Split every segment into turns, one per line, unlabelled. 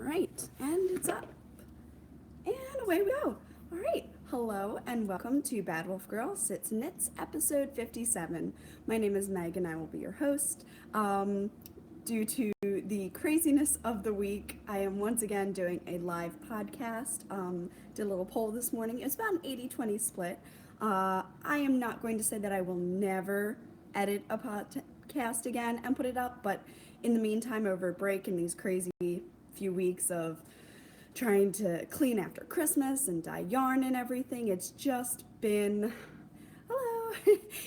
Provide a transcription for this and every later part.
right, and it's up. And away we go. All right, hello and welcome to Bad Wolf Girl Sits and Knits, episode 57. My name is Meg and I will be your host. Due to the craziness of the week, I am once again doing a live podcast. Did a little poll this morning. It's about an 80-20 split. I am not going to say that I will never edit a podcast again and put it up, but in the meantime, over break and these crazy few weeks of trying to clean after Christmas and dye yarn and everything, it's just been, hello,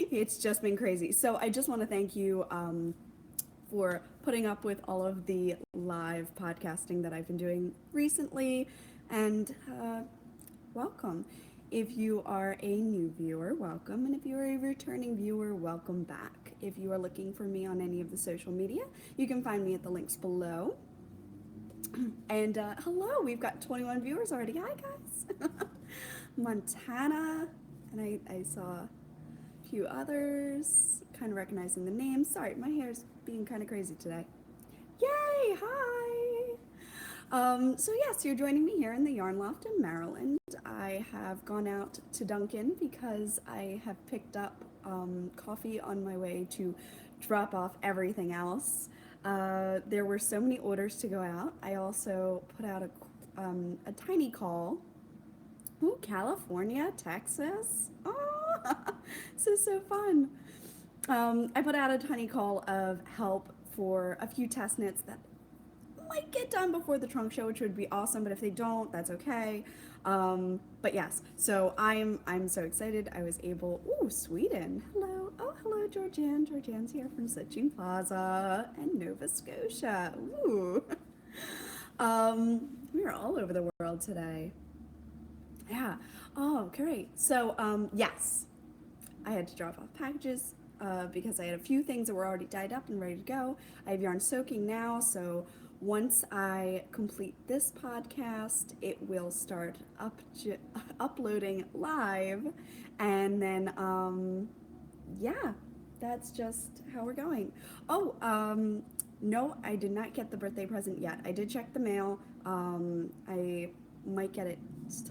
it's just been crazy. So I just want to thank you for putting up with all of the live podcasting that I've been doing recently, and welcome. If you are a new viewer, welcome, and if you are a returning viewer, welcome back. If you are looking for me on any of the social media, you can find me at the links below. And hello, we've got 21 viewers already. Hi, guys. Montana, and I saw a few others, kind of recognizing the names. Sorry, my hair's being kind of crazy today. Yay, hi. So yes, you're joining me here in the Yarn Loft in Maryland. I have gone out to Dunkin' because I have picked up coffee on my way to drop off everything else. There were so many orders to go out. I also put out a tiny call. Ooh, California, Texas. Oh, this is so fun. I put out a tiny call of help for a few test knits that might get done before the trunk show, which would be awesome, but if they don't, that's okay. But yes, so I'm so excited. I was able, ooh, Sweden, hello. Oh, hello, Georgianne. Georgianne's here from Sitching Plaza and Nova Scotia. Ooh. We are all over the world today. Yeah. Oh, great. So, yes, I had to drop off packages because I had a few things that were already dyed up and ready to go. I have yarn soaking now, so once I complete this podcast, it will start uploading live, and then yeah, that's just how we're going. Oh, no, I did not get the birthday present yet. I did check the mail. I might get it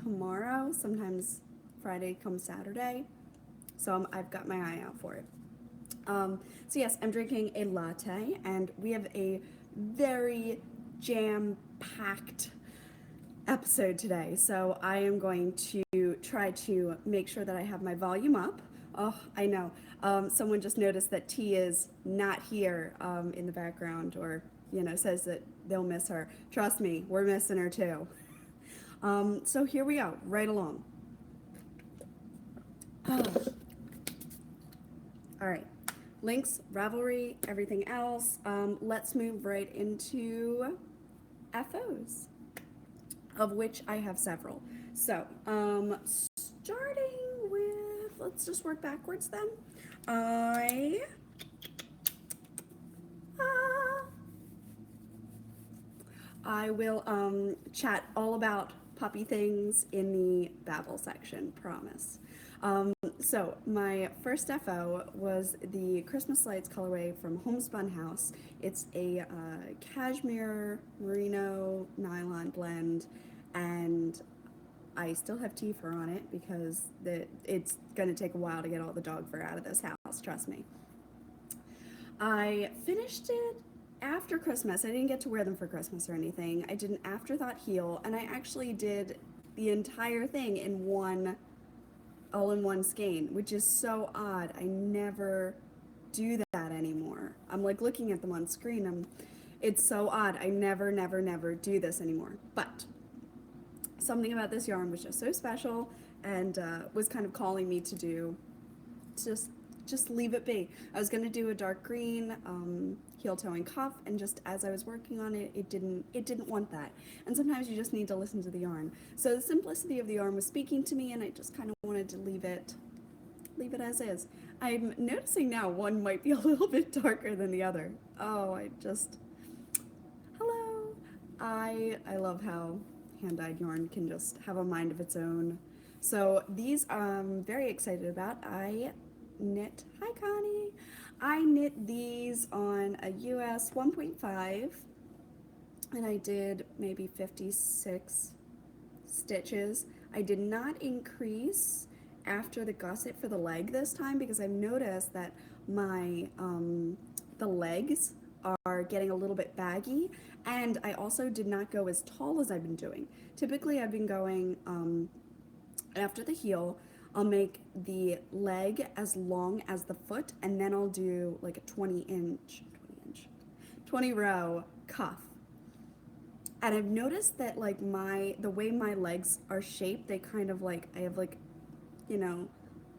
tomorrow. Sometimes Friday comes Saturday, so I've got my eye out for it. So yes, I'm drinking a latte, and we have a very jam-packed episode today. So I am going to try to make sure that I have my volume up. Oh, I know. Someone just noticed that T is not here in the background, or says that they'll miss her. Trust me, we're missing her too. So here we go, right along. Oh. All right. Links, Ravelry, everything else. Let's move right into FOs, of which I have several. So, starting with, let's just work backwards then. I will chat all about puppy things in the Babel section, promise. So my first FO was the Christmas Lights colorway from Homespun House. It's a cashmere merino nylon blend, and I still have tea fur on it because it's going to take a while to get all the dog fur out of this house, trust me. I finished it after Christmas. I didn't get to wear them for Christmas or anything. I did an afterthought heel, and I actually did the entire thing in all-in-one skein, which is so odd. I never do that anymore. I'm like looking at them on screen. It's so odd. I never do this anymore. But something about this yarn was just so special, and was kind of calling me to just leave it be. I was going to do a dark green heel toe and cuff, and just as I was working on it, it didn't want that. And sometimes you just need to listen to the yarn. So the simplicity of the yarn was speaking to me, and I just kind of wanted to leave it as is. I'm noticing now one might be a little bit darker than the other. Oh, hello. I love how hand-dyed yarn can just have a mind of its own. So these I'm very excited about. Hi Connie. I knit these on a US 1.5 and I did maybe 56 stitches. I did not increase after the gusset for the leg this time because I've noticed that my the legs are getting a little bit baggy, and I also did not go as tall as I've been doing. Typically I've been going after the heel, I'll make the leg as long as the foot, and then I'll do like a 20 row cuff. And I've noticed that like the way my legs are shaped, they kind of like, I have like, you know,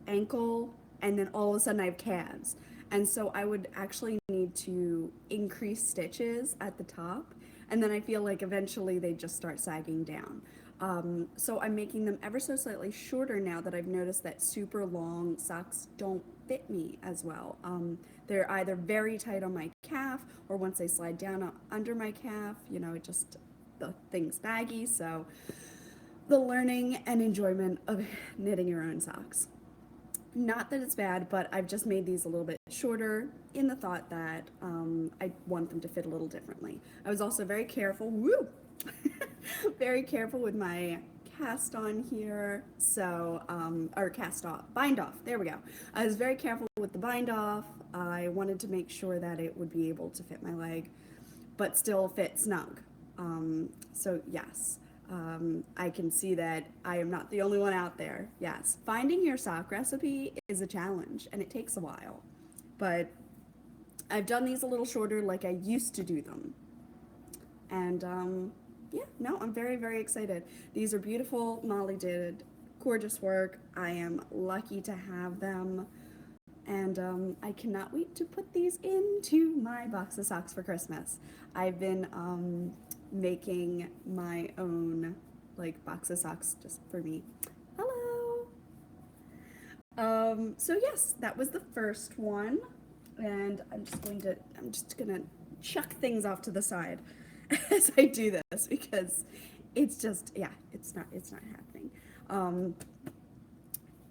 ankle, and then all of a sudden I have calves. And so I would actually need to increase stitches at the top, and then I feel like eventually they just start sagging down. So I'm making them ever so slightly shorter now that I've noticed that super long socks don't fit me as well. They're either very tight on my calf, or once they slide down under my calf, it just, the thing's baggy. So the learning and enjoyment of knitting your own socks. Not that it's bad, but I've just made these a little bit shorter in the thought that I want them to fit a little differently. I was also very careful, very careful with my cast on here, so, or cast off, bind off, there we go. I was very careful with the bind off. I wanted to make sure that it would be able to fit my leg, but still fit snug. So yes. I can see that I am not the only one out there. Yes, finding your sock recipe is a challenge, and it takes a while. But I've done these a little shorter like I used to do them. And yeah, no, I'm very, very excited. These are beautiful. Molly did gorgeous work. I am lucky to have them. And I cannot wait to put these into my box of socks for Christmas. I've been making my own like box of socks just for me. Hello. So yes, that was the first one, and I'm just gonna chuck things off to the side as I do this because it's just, yeah, it's not happening.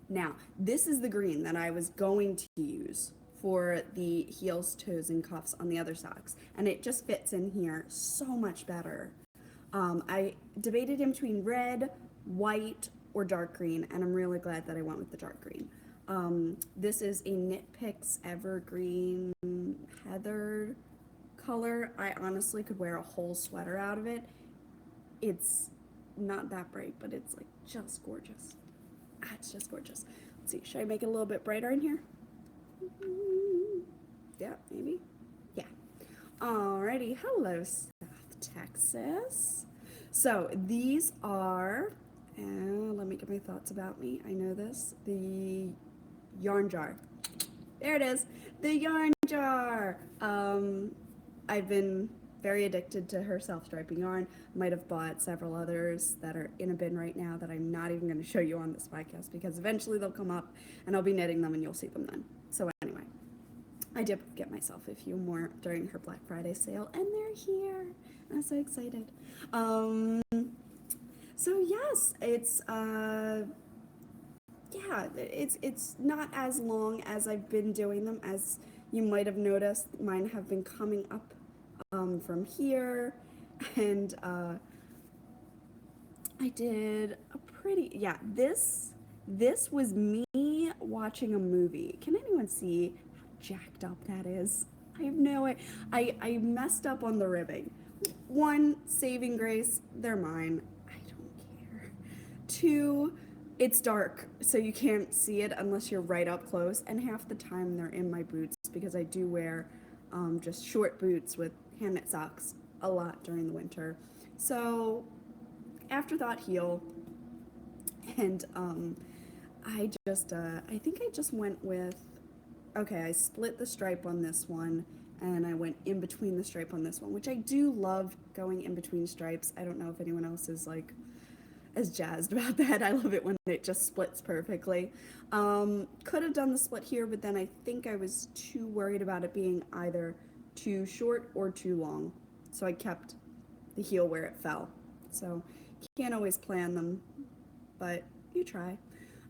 Now, this is the green that I was going to use for the heels, toes, and cuffs on the other socks, and it just fits in here so much better. I debated in between red, white, or dark green, and I'm really glad that I went with the dark green. This is a Knit Picks Evergreen Heather color. I honestly could wear a whole sweater out of it. It's not that bright, but it's like just gorgeous. It's just gorgeous. Let's see, should I make it a little bit brighter in here? Yeah, maybe. Yeah. Alrighty, hello South Texas. So these are, let me get my thoughts about me. I know this. The yarn jar. There it is. The yarn jar. I've been very addicted to her self-striping yarn. Might have bought several others that are in a bin right now that I'm not even going to show you on this podcast because eventually they'll come up and I'll be knitting them and you'll see them then. So anyway, I did get myself a few more during her Black Friday sale, and they're here. I'm so excited. So yes, it's not as long as I've been doing them. As you might have noticed, mine have been coming up from here, and I did a pretty, yeah, this was me watching a movie. Can anyone see how jacked up that is? I have no idea. I messed up on the ribbing. One, saving grace, they're mine. I don't care. Two, it's dark, so you can't see it unless you're right up close, and half the time they're in my boots because I do wear just short boots with hand knit socks a lot during the winter. So afterthought heel, and I think I just went with, okay, I split the stripe on this one, and I went in between the stripe on this one, which I do love going in between stripes. I don't know if anyone else is like as jazzed about that. I love it when it just splits perfectly. Could have done the split here, but then I think I was too worried about it being either too short or too long, so I kept the heel where it fell. So you can't always plan them, but you try.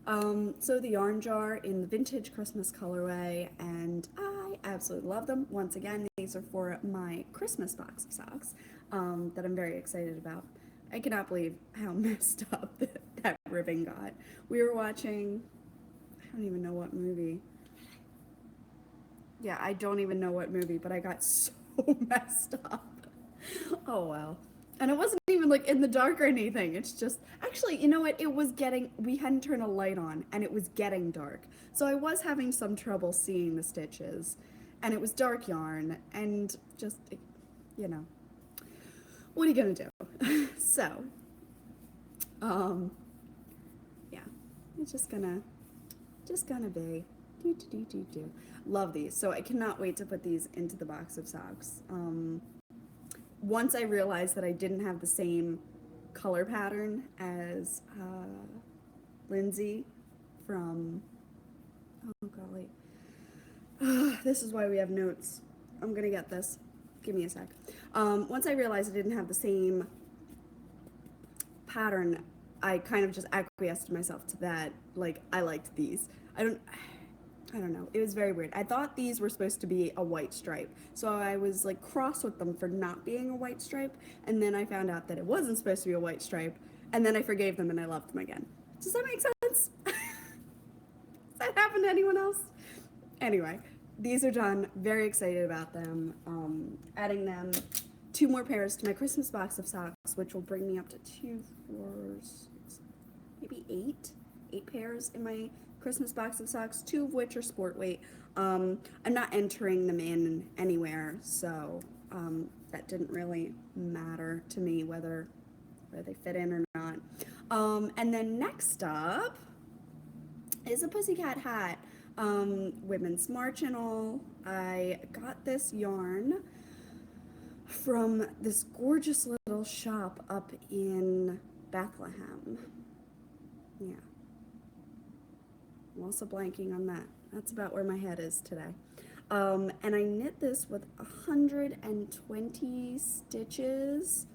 So the yarn jar in the vintage Christmas colorway, and I absolutely love them. Once again, these are for my Christmas box of socks that I'm very excited about. I cannot believe how messed up that ribbon got. We were watching, I don't even know what movie. Yeah, I don't even know what movie, but I got so messed up. Oh well. And it wasn't even like in the dark or anything. It's just, actually, you know what? It was getting, we hadn't turned a light on and it was getting dark. So I was having some trouble seeing the stitches. And it was dark yarn and just, you know, what are you gonna do? So, yeah, it's just gonna be. Do, do, do, do, do. Love these. So I cannot wait to put these into the box of socks. Once I realized that I didn't have the same color pattern as Lindsay from, oh golly, this is why we have notes. I'm gonna get this. Give me a sec. Once I realized I didn't have the same pattern, I kind of just acquiesced myself to that. Like, I liked these. I don't know. It was very weird. I thought these were supposed to be a white stripe. So I was like cross with them for not being a white stripe. And then I found out that it wasn't supposed to be a white stripe. And then I forgave them and I loved them again. Does that make sense? Does that happen to anyone else? Anyway, these are done. Very excited about them. Adding them 2 more pairs to my Christmas box of socks, which will bring me up to 2, 4, 6, maybe 8 pairs in my Christmas box of socks, 2 of which are sport weight. I'm not entering them in anywhere, so that didn't really matter to me whether they fit in or not. And then next up is a pussycat hat. Women's March and all. I got this yarn from this gorgeous little shop up in Bethlehem. Yeah. I'm also blanking on that. That's about where my head is today. And I knit this with 120 stitches.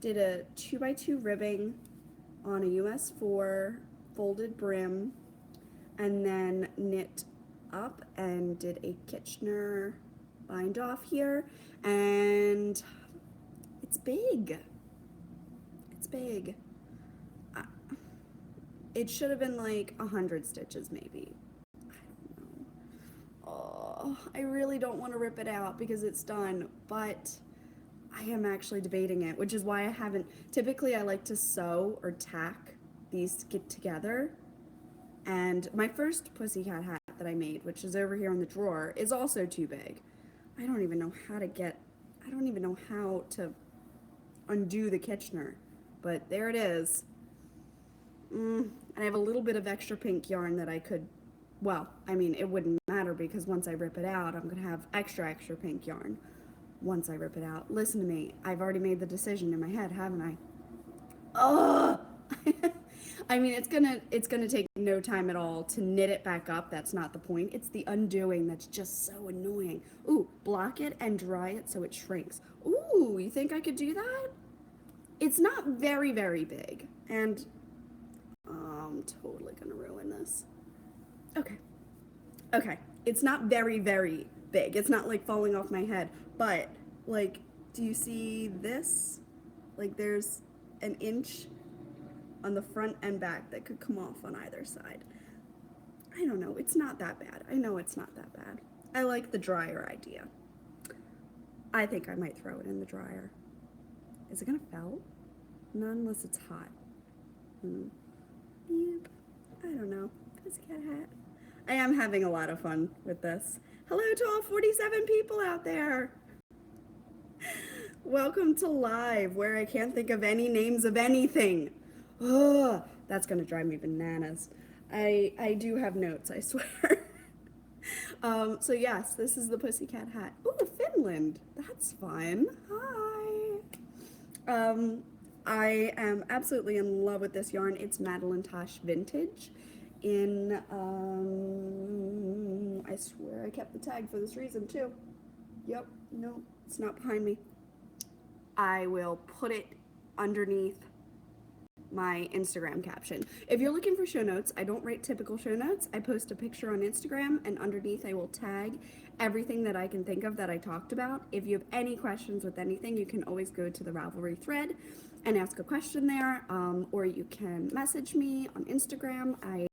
Did a 2x2 ribbing on a US 4 folded brim, and then knit up and did a Kitchener bind off here, and it's big. It's big. It should have been like 100 stitches maybe. I don't know. Oh, I really don't want to rip it out because it's done, but I am actually debating it, which is why I haven't. Typically I like to sew or tack these together. And my first pussycat hat that I made, which is over here in the drawer, is also too big. I don't even know how to undo the Kitchener, but there it is. And I have a little bit of extra pink yarn that I could, well, I mean, it wouldn't matter because once I rip it out, I'm going to have extra pink yarn once I rip it out. Listen to me. I've already made the decision in my head, haven't I? Ugh! I mean, it's gonna take no time at all to knit it back up. That's not the point. It's the undoing that's just so annoying. Ooh, block it and dry it so it shrinks. Ooh, you think I could do that? It's not very, very big, and I'm totally gonna ruin this. Okay. It's not very, very big. It's not like falling off my head, but like, do you see this? Like, there's an inch on the front and back that could come off on either side. I don't know. It's not that bad. I know it's not that bad. I like the dryer idea. I think I might throw it in the dryer. Is it gonna felt? Not unless it's hot. Yep. I don't know. Pussycat hat. I am having a lot of fun with this. Hello to all 47 people out there. Welcome to live, where I can't think of any names of anything. Oh, that's gonna drive me bananas. I do have notes, I swear. So yes, this is the pussycat hat. Ooh, Finland. That's fun. Hi. I am absolutely in love with this yarn. It's Madeline Tosh Vintage in, I swear I kept the tag for this reason too. Yep, no, it's not behind me. I will put it underneath my Instagram caption. If you're looking for show notes, I don't write typical show notes. I post a picture on Instagram, and underneath I will tag everything that I can think of that I talked about. If you have any questions with anything, you can always go to the Ravelry thread and ask a question there, or you can message me on Instagram. I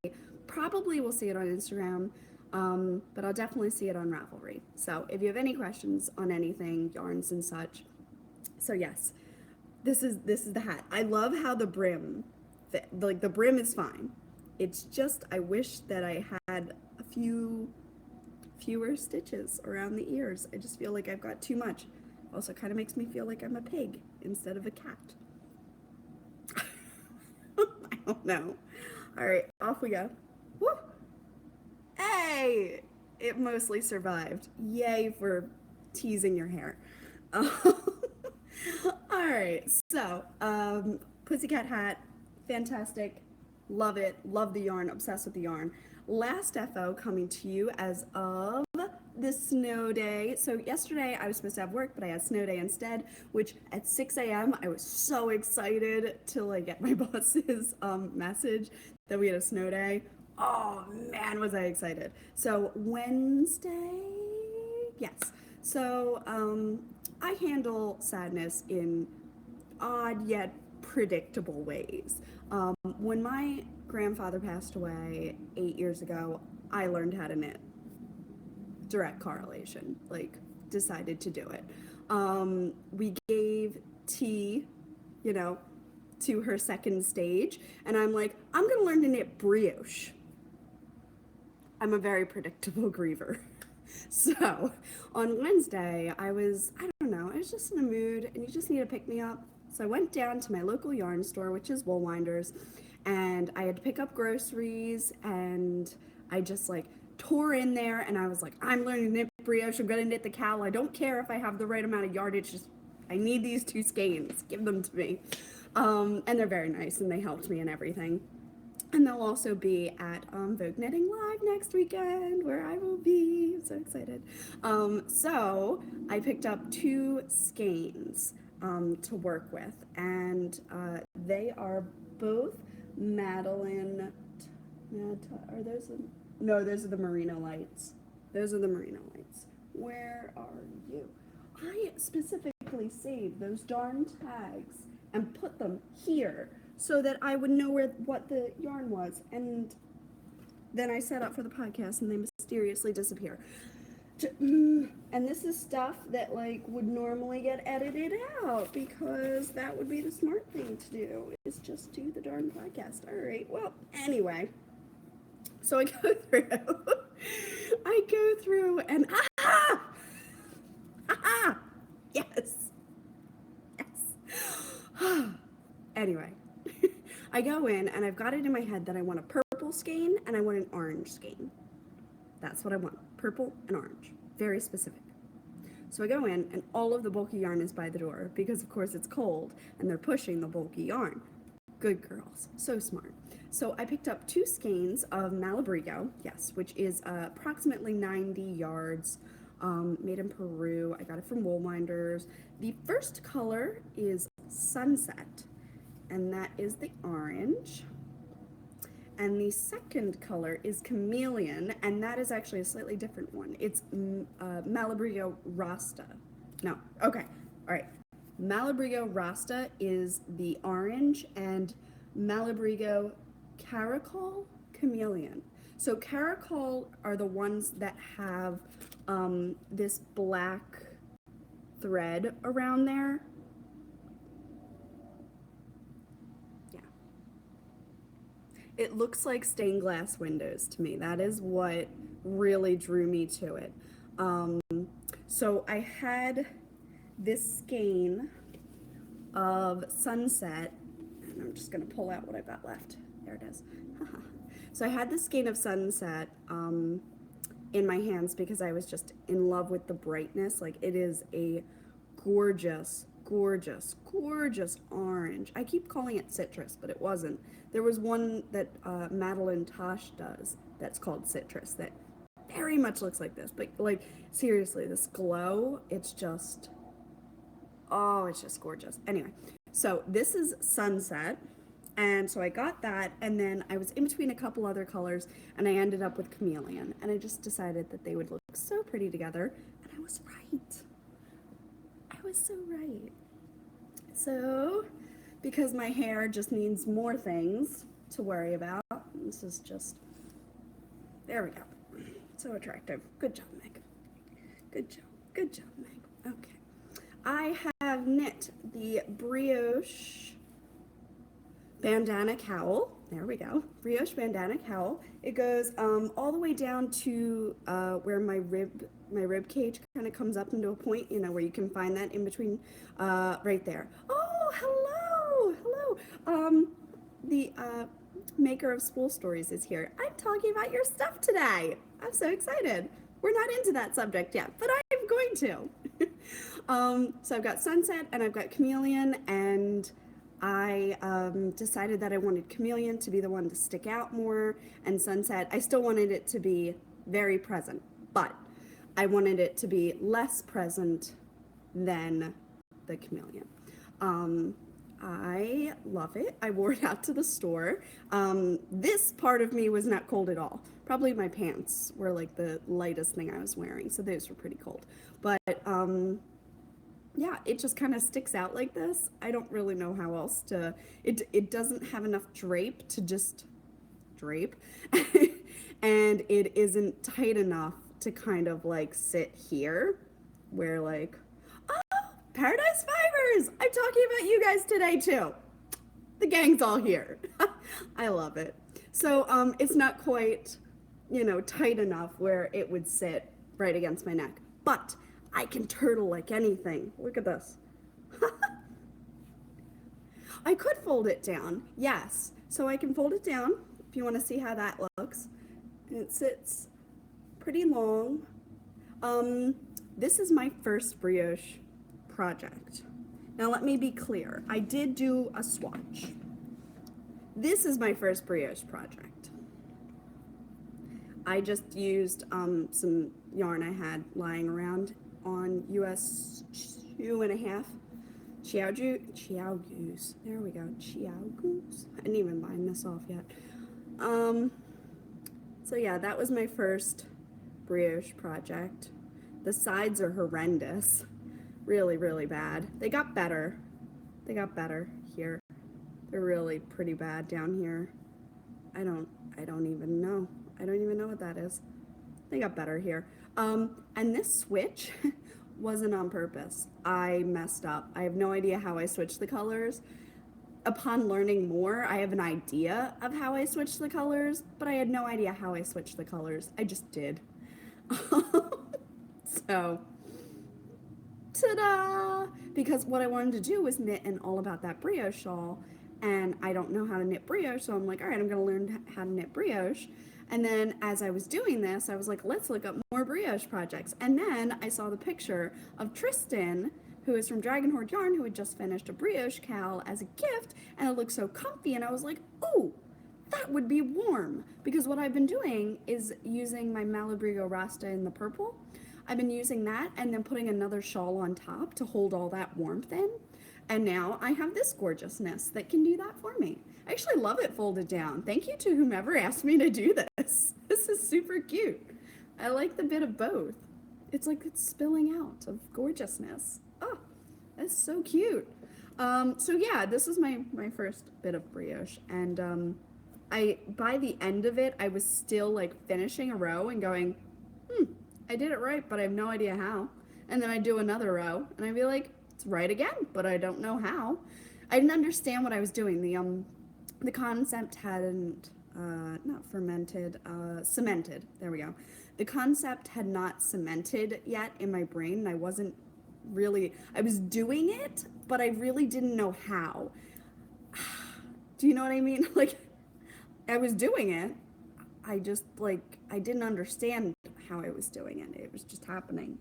probably will see it on Instagram, but I'll definitely see it on Ravelry. So if you have any questions on anything, yarns and such. So yes, this is the hat. I love how the brim, the brim is fine. It's just I wish that I had a fewer stitches around the ears. I just feel like I've got too much. Also kind of makes me feel like I'm a pig instead of a cat. I don't know. All right, off we go. Woo! Hey! It mostly survived. Yay for teasing your hair. All right, so Pussycat hat, fantastic, love it, love the yarn, obsessed with the yarn. Last FO coming to you as of the snow day. So yesterday I was supposed to have work, but I had snow day instead, which at 6 a.m. I was so excited to like get my boss's message that we had a snow day. Oh man, was I excited. So Wednesday, yes. So I handle sadness in odd yet predictable ways. When my grandfather passed away 8 years ago, I learned how to knit. Direct correlation, like decided to do it. We gave tea, to her second stage, and I'm like, I'm gonna learn to knit brioche. I'm a very predictable griever. So on Wednesday, I was just in a mood, and you just need to pick me up. So I went down to my local yarn store, which is Woolwinders, and I had to pick up groceries, and I just like tore in there, and I was like, I'm learning to knit brioche, I'm gonna knit the cowl. I don't care if I have the right amount of yardage, just I need these 2 skeins, give them to me. And they're very nice, and they helped me and everything. And they'll also be at Vogue Knitting Live next weekend, where I will be. I'm so excited. So I picked up 2 skeins to work with, and they are both Madeline. Are those? No, those are the Merino Lights. Those are the Merino Lights. Where are you? I specifically saved those darn tags and put them here so that I would know what the yarn was, and then I set up for the podcast and they mysteriously disappear. And this is stuff that like would normally get edited out, because that would be the smart thing to do, is just do the darn podcast. All right, well, anyway, so I go through and yes. Anyway, I go in and I've got it in my head that I want a purple skein and I want an orange skein. That's what I want, purple and orange, very specific. So I go in and all of the bulky yarn is by the door, because of course it's cold and they're pushing the bulky yarn. Good girls, so smart. So I picked up 2 skeins of Malabrigo, yes, which is approximately 90 yards, made in Peru. I got it from Woolwinders. The first color is Sunset, and that is the orange. And the second color is Chameleon, and that is actually a slightly different one. It's Malabrigo Rasta. No, okay, all right. Malabrigo Rasta is the orange, and Malabrigo Caracol, Chameleon. So Caracol are the ones that have this black thread around there. Yeah. It looks like stained glass windows to me. That is what really drew me to it. So I had this skein of Sunset, and I'm just gonna pull out what I've got left. There it is. So I had this skein of Sunset in my hands because I was just in love with the brightness. Like, it is a gorgeous, gorgeous, gorgeous orange. I keep calling it citrus, but it wasn't. There was one that Madeline Tosh does that's called citrus that very much looks like this, but like seriously, this glow, it's just gorgeous. Anyway, so this is Sunset, And so I got that, and then I was in between a couple other colors, and I ended up with chameleon. And I just decided that they would look so pretty together, and I was right. I was so right. So, because my hair just needs more things to worry about, this is just, there we go. So attractive. Good job, Meg. Good job. Good job, Meg. Okay. I have knit the brioche bandana cowl. There we go. Brioche bandana cowl. It goes all the way down to where my rib cage kind of comes up into a point, you know, where you can find that in between, right there. Oh, hello, hello. The maker of Spool Stories is here. I'm talking about your stuff today. I'm so excited. We're not into that subject yet, but I'm going to. So I've got Sunset and I've got Chameleon, and I decided that I wanted Chameleon to be the one to stick out more, and Sunset, I still wanted it to be very present, but I wanted it to be less present than the Chameleon. I love it. I wore it out to the store. This part of me was not cold at all. Probably my pants were like the lightest thing I was wearing, so those were pretty cold. But yeah, it just kind of sticks out like this. I don't really know how else to, it doesn't have enough drape to just drape. And it isn't tight enough to kind of like sit here where like, oh, Paradise Fibers! I'm talking about you guys today too. The gang's all here. I love it. So it's not quite, you know, tight enough where it would sit right against my neck, but I can turtle like anything. Look at this. I could fold it down, yes. So I can fold it down if you want to see how that looks. And it sits pretty long. This is my first brioche project. Now let me be clear. I did do a swatch. This is my first brioche project. I just used some yarn I had lying around on US 2.5 Chiao Goose. There we go, Chiao Goose. I didn't even bind this off yet. So yeah, that was my first brioche project. The sides are horrendous, really, really bad. They got better. They got better here. They're really pretty bad down here. I don't even know. I don't even know what that is. They got better here. And this switch wasn't on purpose. I messed up. I have no idea how I switched the colors. Upon learning more, I have an idea of how I switched the colors, but I had no idea how I switched the colors. I just did. So, ta-da! Because what I wanted to do was knit an All About That brioche shawl, and I don't know how to knit brioche, so I'm like, all right, I'm gonna learn how to knit brioche. And then as I was doing this, I was like, let's look up more brioche projects. And then I saw the picture of Tristan, who is from Dragon Horde Yarn, who had just finished a brioche cowl as a gift, and it looked so comfy, and I was like, oh, that would be warm. Because what I've been doing is using my Malabrigo Rasta in the purple. I've been using that and then putting another shawl on top to hold all that warmth in. And now I have this gorgeousness that can do that for me. I actually love it folded down. Thank you to whomever asked me to do this. This is super cute. I like the bit of both. It's like it's spilling out of gorgeousness. Oh, that's so cute. So yeah, this is my first bit of brioche. And by the end of it, I was still like finishing a row and going, I did it right, but I have no idea how. And then I do another row and I'd be like, it's right again, but I don't know how. I didn't understand what I was doing. The concept hadn't, not fermented, cemented. There we go. The concept had not cemented yet in my brain, and I wasn't really, I was doing it, but I really didn't know how. Do you know what I mean? Like, I was doing it. I just, like, I didn't understand how I was doing it. It was just happening.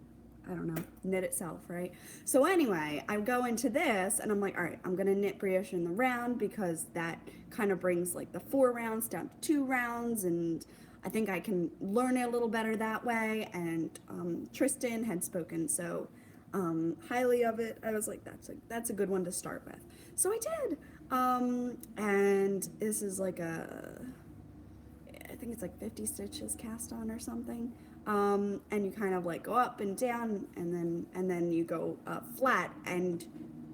I don't know, knit itself, right? So anyway, I go into this and I'm like, all right, I'm gonna knit brioche in the round because that kind of brings like the 4 rounds down to 2 rounds, and I think I can learn it a little better that way. And Tristan had spoken so highly of it. I was like, that's a good one to start with. So I did. And this is like I think it's like 50 stitches cast on or something. And you kind of like go up and down, and then you go flat, and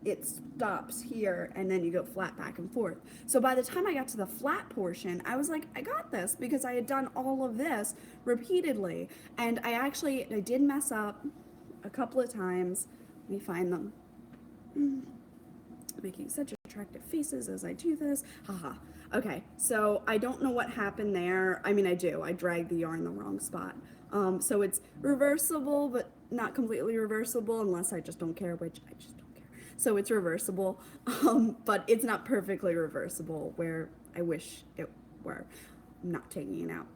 it stops here, and then you go flat back and forth. So by the time I got to the flat portion, I was like, I got this, because I had done all of this repeatedly. And I did mess up a couple of times. Let me find them. Making such attractive faces as I do this. Haha. Okay, so I don't know what happened there. I mean, I do. I dragged the yarn the wrong spot. So it's reversible, but not completely reversible, unless I just don't care, which I just don't care. So it's reversible, but it's not perfectly reversible, where I wish it were. I'm not taking it out.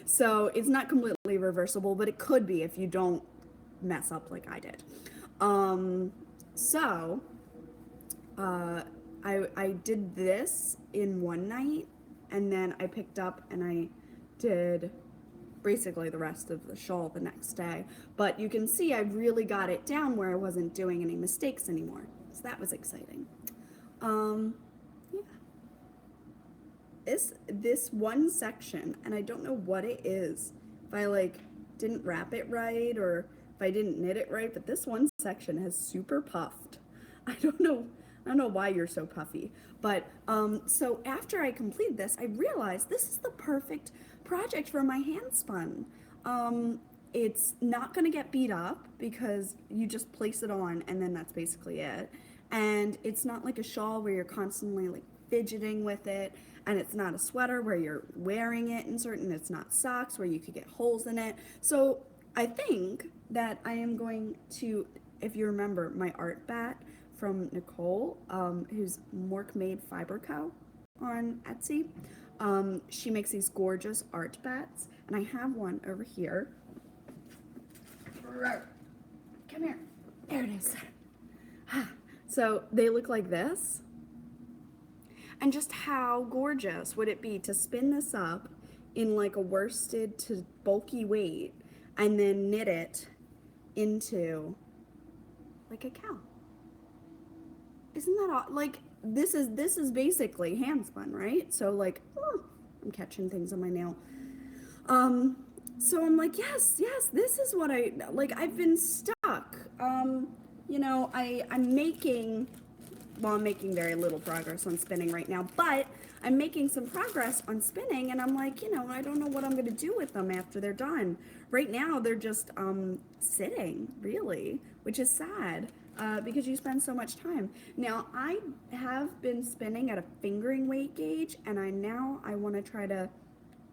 So it's not completely reversible, but it could be if you don't mess up like I did. So I did this in one night, and then I picked up and I did basically the rest of the shawl the next day. But you can see I really got it down where I wasn't doing any mistakes anymore. So that was exciting. Yeah. This one section, and I don't know what it is, if I like didn't wrap it right or if I didn't knit it right, but this one section has super puffed. I don't know why you're so puffy. But so after I completed this, I realized this is the perfect project for my hand spun. It's not gonna get beat up because you just place it on and then that's basically it. And it's not like a shawl where you're constantly like fidgeting with it, and it's not a sweater where you're wearing it it's not socks where you could get holes in it. So I think that I am going to, if you remember my art bat from Nicole, who's Mork Made Fiber Co. on Etsy. She makes these gorgeous art bats, and I have one over here. Come here. There it is. So they look like this. And just how gorgeous would it be to spin this up in like a worsted to bulky weight and then knit it into like a cow? Isn't that odd? Like this is basically hand spun, right? So like, I'm catching things on my nail. So I'm like, yes, this is what I like. I've been stuck. You know, I'm making very little progress on spinning right now, but I'm making some progress on spinning, and I'm like, you know, I don't know what I'm going to do with them after they're done. Right now, they're just sitting, really, which is sad. Because you spend so much time. Now, I have been spinning at a fingering weight gauge, and I want to try to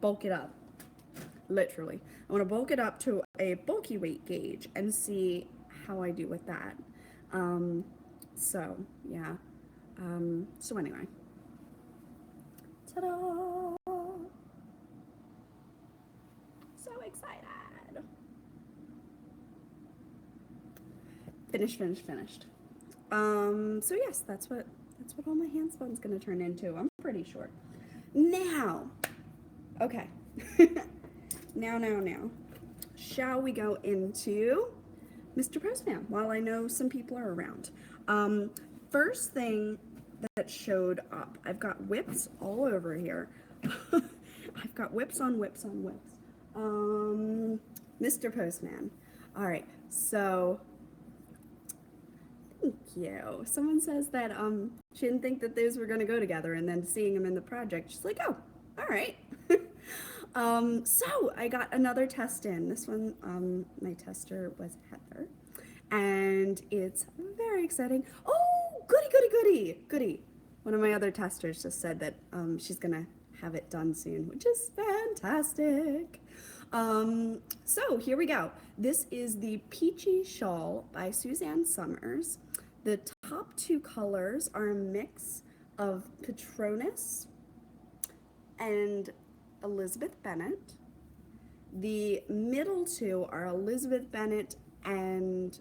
bulk it up. Literally. I want to bulk it up to a bulky weight gauge and see how I do with that. So, yeah. So anyway. Ta-da! So excited. Finished. So yes, that's what all my hand spun's gonna turn into. I'm pretty sure. Now, okay. now. Shall we go into Mr. Postman while I know some people are around? First thing that showed up, I've got whips all over here. I've got whips on whips on whips. Mr. Postman. All right, so thank you. Someone says that she didn't think that those were going to go together, and then seeing them in the project, she's like, oh, all right. So I got another test in. This one, my tester was Heather, and it's very exciting. Oh, goody. One of my other testers just said that she's going to have it done soon, which is fantastic. So here we go. This is the Peachy Shawl by Suzanne Summers. The top two colors are a mix of Patronus and Elizabeth Bennet. The middle two are Elizabeth Bennet and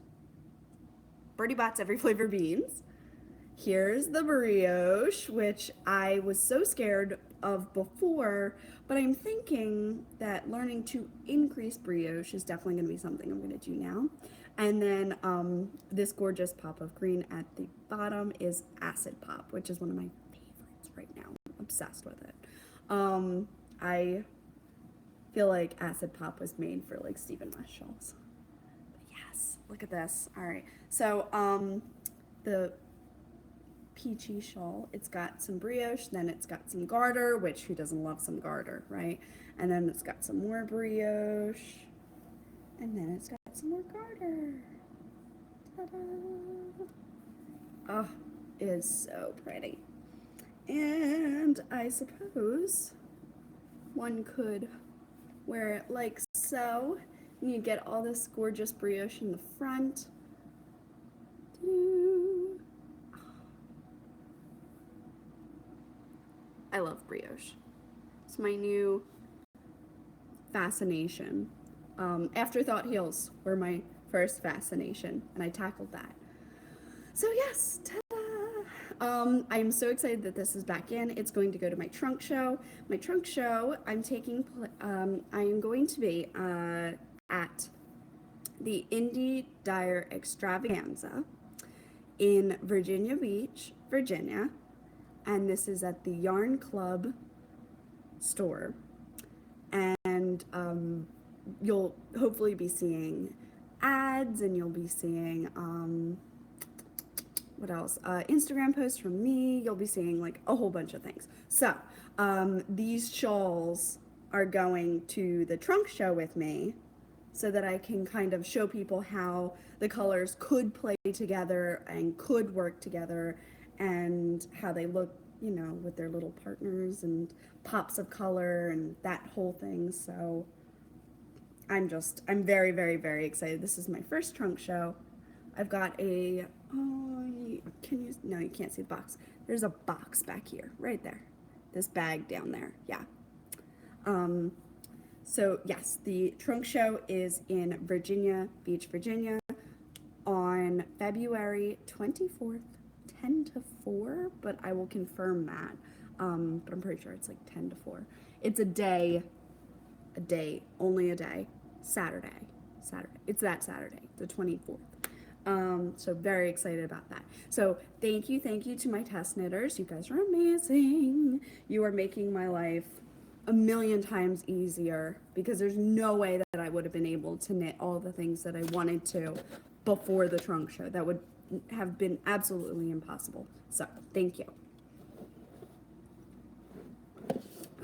Bertie Bott's Every Flavor Beans. Here's the brioche, which I was so scared of before, but I'm thinking that learning to increase brioche is definitely going to be something I'm going to do now. And then this gorgeous pop of green at the bottom is Acid Pop, which is one of my favorites right now. I'm obsessed with it. I feel like Acid Pop was made for like Stephen West shawls. But yes, look at this. All right. So the peachy shawl, it's got some brioche, then it's got some garter, which who doesn't love some garter, right? And then it's got some more brioche, and then it's got some more garter. Ta-da! Oh, it is so pretty. And I suppose one could wear it like so. You get all this gorgeous brioche in the front. I love brioche. It's my new fascination. Afterthought heels were my first fascination, and I tackled that. So yes, ta-da! I'm so excited that this is back in. It's going to go to my trunk show. My trunk show, I am going to be at the Indie Dyer Extravaganza in Virginia Beach, Virginia, and this is at the Yarn Club store. And you'll hopefully be seeing ads, and you'll be seeing what else? Instagram posts from me. You'll be seeing like a whole bunch of things. So these shawls are going to the trunk show with me, so that I can kind of show people how the colors could play together and could work together, and how they look, you know, with their little partners and pops of color and that whole thing. So I'm very, very, very excited. This is my first trunk show. I've got a, no, you can't see the box. There's a box back here, right there. This bag down there, yeah. So yes, the trunk show is in Virginia Beach, Virginia on February 24th, 10 to 4, but I will confirm that. But I'm pretty sure it's like 10 to 4. It's a day, only a day, Saturday. It's that Saturday, the 24th. So very excited about that. So thank you to my test knitters. You guys are amazing. You are making my life a million times easier, because there's no way that I would have been able to knit all the things that I wanted to before the trunk show. That would have been absolutely impossible. So thank you.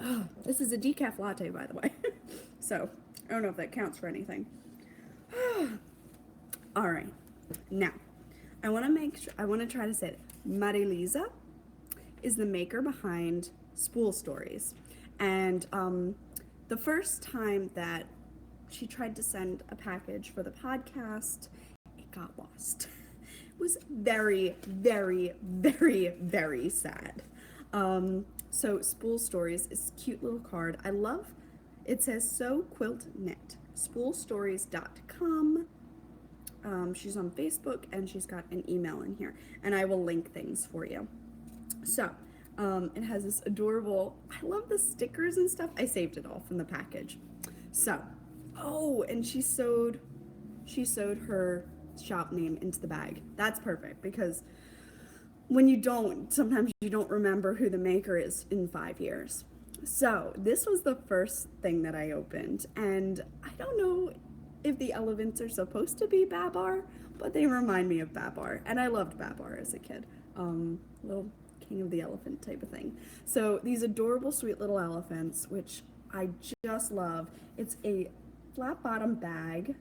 Oh, this is a decaf latte, by the way. So I don't know if that counts for anything. All right, now I want to try to say it. Marilisa is the maker behind Spool Stories, and the first time that she tried to send a package for the podcast, it got lost. It was very, very, very, very sad. So Spool Stories is a cute little card. I love, it says So Quilt Knit, spoolstories.com. She's on Facebook, and she's got an email in here, and I will link things for you. So it has this adorable, I love the stickers and stuff. I saved it all from the package. So, oh, and she sewed her shop name into the bag. That's perfect, because sometimes you don't remember who the maker is in 5 years. So this was the first thing that I opened, and I don't know if the elephants are supposed to be Babar, but they remind me of Babar, and I loved Babar as a kid. Little king of the elephant type of thing. So these adorable, sweet little elephants, which I just love. It's a flat bottom bag.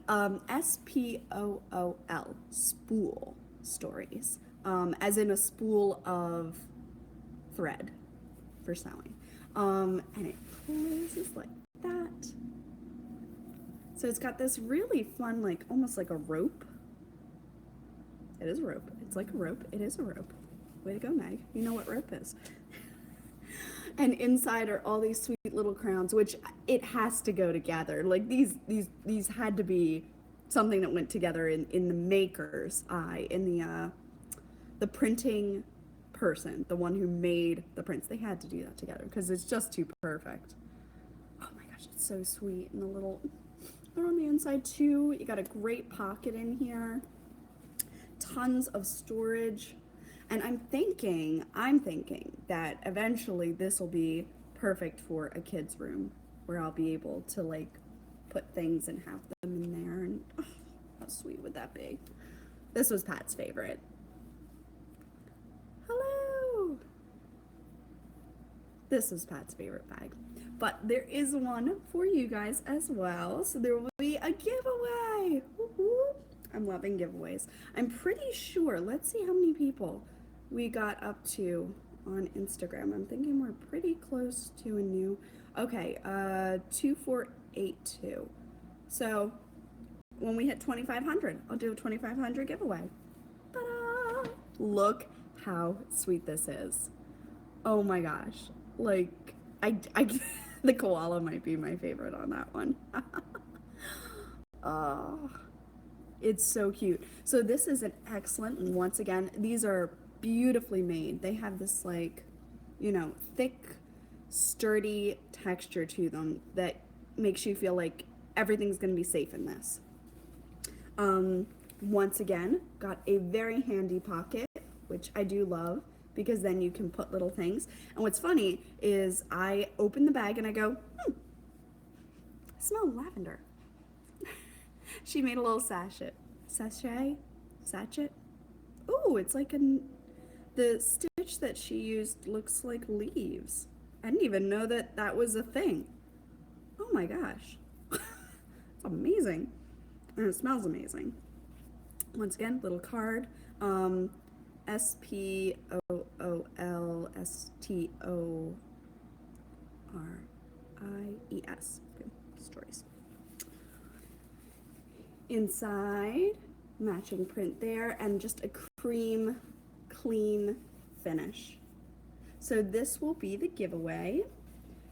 SPOOL, Spool Stories, as in a spool of thread for sewing. And it closes like that. So it's got this really fun, like almost like a rope. It is a rope. It's like a rope. It is a rope. Way to go, Meg. You know what rope is. And inside are all these sweet little crowns, which it has to go together. Like these had to be something that went together in the maker's eye, in the printing person, the one who made the prints. They had to do that together because it's just too perfect. Oh my gosh, it's so sweet. And the little They're on the inside too. You got a great pocket in here, tons of storage. And I'm thinking that eventually this will be perfect for a kid's room where I'll be able to like put things and have them in there. And oh, how sweet would that be? This was Pat's favorite. Hello! This was Pat's favorite bag. But there is one for you guys as well. So there will be a giveaway. Woo-hoo. I'm loving giveaways. I'm pretty sure, let's see how many people we got up to on Instagram. I'm thinking we're pretty close to a new, okay, 2482. So when we hit 2,500, I'll do a 2,500 giveaway. Ta-da! Look how sweet this is. Oh my gosh. Like, I the koala might be my favorite on that one. Oh, it's so cute. So this is an excellent, once again, these are beautifully made. They have this like, thick, sturdy texture to them that makes you feel like everything's gonna be safe in this. Once again, got a very handy pocket, which I do love because then you can put little things. And what's funny is I open the bag and I go, I smell lavender. She made a little sachet. Ooh, it's like the stitch that she used looks like leaves. I didn't even know that that was a thing. Oh my gosh. It's amazing. And it smells amazing. Once again, little card. SPOOLSTORIES. Good stories. Inside, matching print there, and just a cream clean finish. So this will be the giveaway,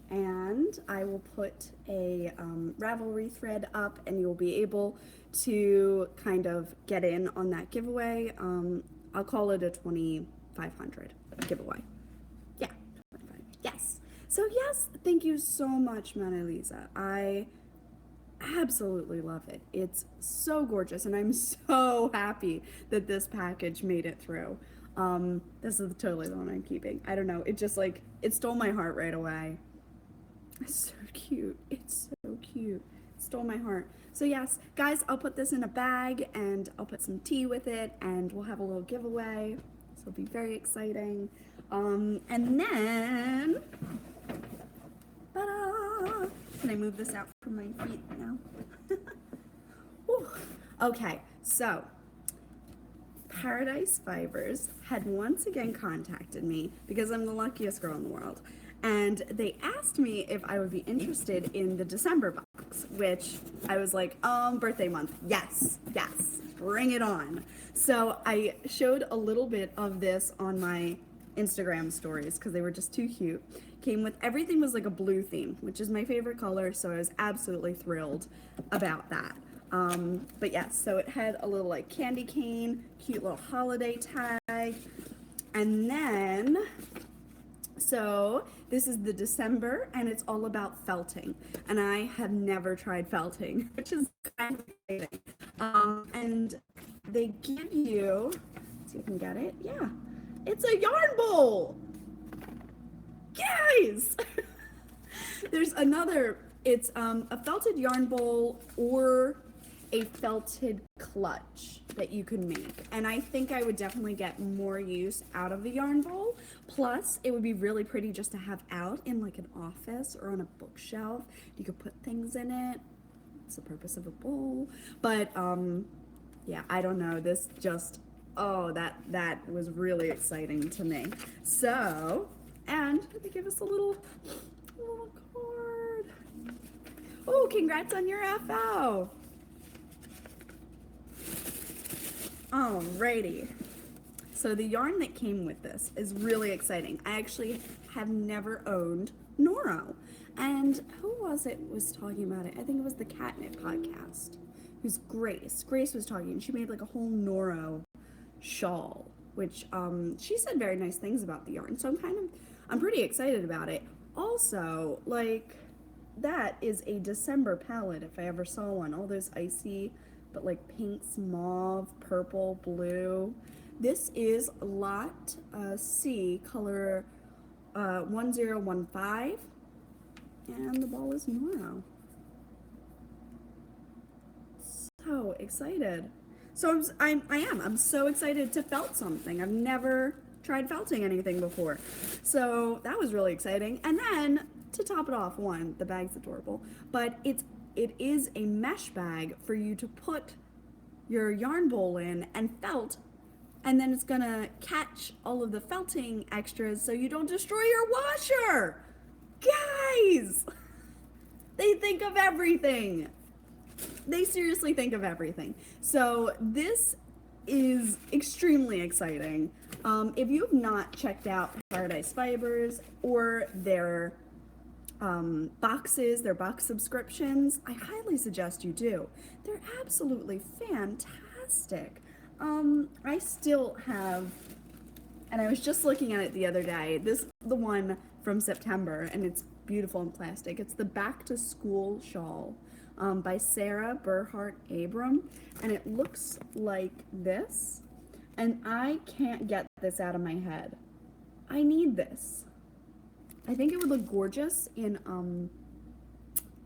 and I will put a Ravelry thread up, and you'll be able to kind of get in on that giveaway. I'll call it a 2,500 giveaway. Yeah, 25. Yes. So yes, thank you so much, Mona Lisa. I absolutely love it. It's so gorgeous, and I'm so happy that this package made it through. This is totally the one I'm keeping. I don't know. It just like, it stole my heart right away. It's so cute. It's so cute. It stole my heart. So yes, guys, I'll put this in a bag and I'll put some tea with it and we'll have a little giveaway. So it'll be very exciting. And then, ta-da! Can I move this out from my feet now? Okay, so Paradise Fibers had once again contacted me because I'm the luckiest girl in the world. And they asked me if I would be interested in the December box, which I was like, birthday month. Yes, bring it on. So I showed a little bit of this on my Instagram stories because they were just too cute. Came with, everything was like a blue theme, which is my favorite color, so I was absolutely thrilled about that. But yes, so it had a little like candy cane, cute little holiday tag, and then, so this is the December, and it's all about felting, and I have never tried felting, which is kind of exciting. And they give you, let's see if I can get it, yeah, it's a yarn bowl! Guys! There's another, it's a felted yarn bowl or a felted clutch that you can make, and I think I would definitely get more use out of the yarn bowl. Plus it would be really pretty just to have out in like an office or on a bookshelf. You could put things in it. It's the purpose of a bowl. But yeah, I don't know, this just, oh, that was really exciting to me. So, and they give us a little card. Oh, congrats on your FO. Alrighty. So the yarn that came with this is really exciting. I actually have never owned Noro. And who was talking about it? I think it was the Catnip podcast. Who's Grace. Grace was talking. She made like a whole Noro shawl, which she said very nice things about the yarn. So I'm pretty excited about it. Also, like, that is a December palette if I ever saw one. All those icy, but like pinks, mauve, purple, blue. This is lot C, color 1015, and the ball is Noro. So excited. So I'm so excited to felt something. I've never tried felting anything before. So that was really exciting. And then to top it off, one, the bag's adorable, but it is a mesh bag for you to put your yarn bowl in and felt, and then it's gonna catch all of the felting extras so you don't destroy your washer. Guys, they think of everything. They seriously think of everything. So this is extremely exciting. If you have not checked out Paradise Fibers or their boxes, their box subscriptions, I highly suggest you do. They're absolutely fantastic. I still have, and I was just looking at it the other day, this is the one from September, and it's beautiful in plastic. It's the Back to School shawl by Sarah Berhart Abram, and it looks like this, and I can't get this out of my head. I need this. I think it would look gorgeous in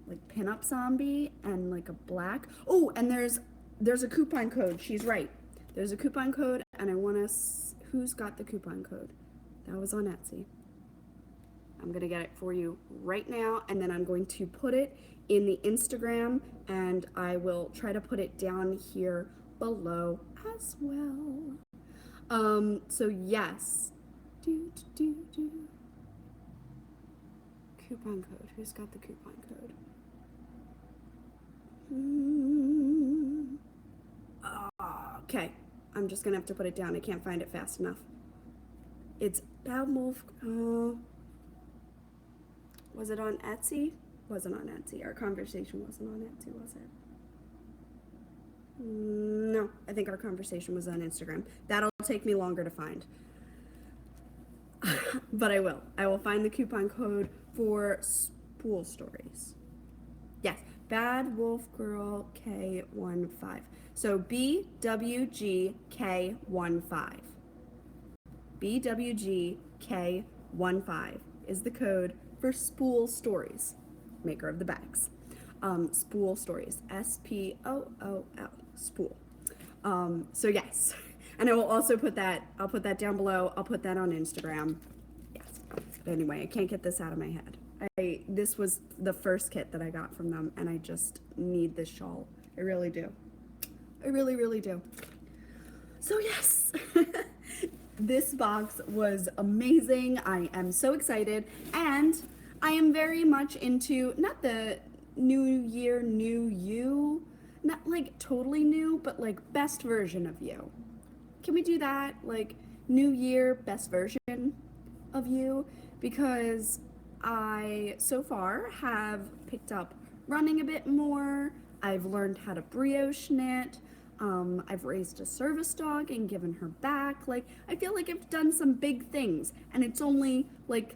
like pinup zombie and like a black. Oh, and there's a coupon code. She's right. There's a coupon code, and I want to. Who's got the coupon code? That was on Etsy. I'm gonna get it for you right now, and then I'm going to put it in the Instagram, and I will try to put it down here below as well. So yes. Coupon code. Who's got the coupon code? Okay. I'm just gonna have to put it down. I can't find it fast enough. It's Bad Wolf. Was it on Etsy? Wasn't on Etsy. Our conversation wasn't on Etsy, was it? No, I think our conversation was on Instagram. That'll take me longer to find. But I will. I will find the coupon code for Spool Stories. Yes, Bad Wolf Girl K15. So BWGK15. BWGK15 is the code for Spool Stories, maker of the bags. Spool Stories, SPOOL, Spool. So yes, and I will also put that, I'll put that down below. I'll put that on Instagram. Yes, but anyway, I can't get this out of my head. This was the first kit that I got from them, and I just need this shawl. I really do. I really, really do. So yes, this box was amazing. I am so excited, and I am very much into, not the new year, new you, not like totally new, but like best version of you. Can we do that? Like new year, best version of you? Because I so far have picked up running a bit more. I've learned how to brioche knit. I've raised a service dog and given her back. Like, I feel like I've done some big things, and it's only like,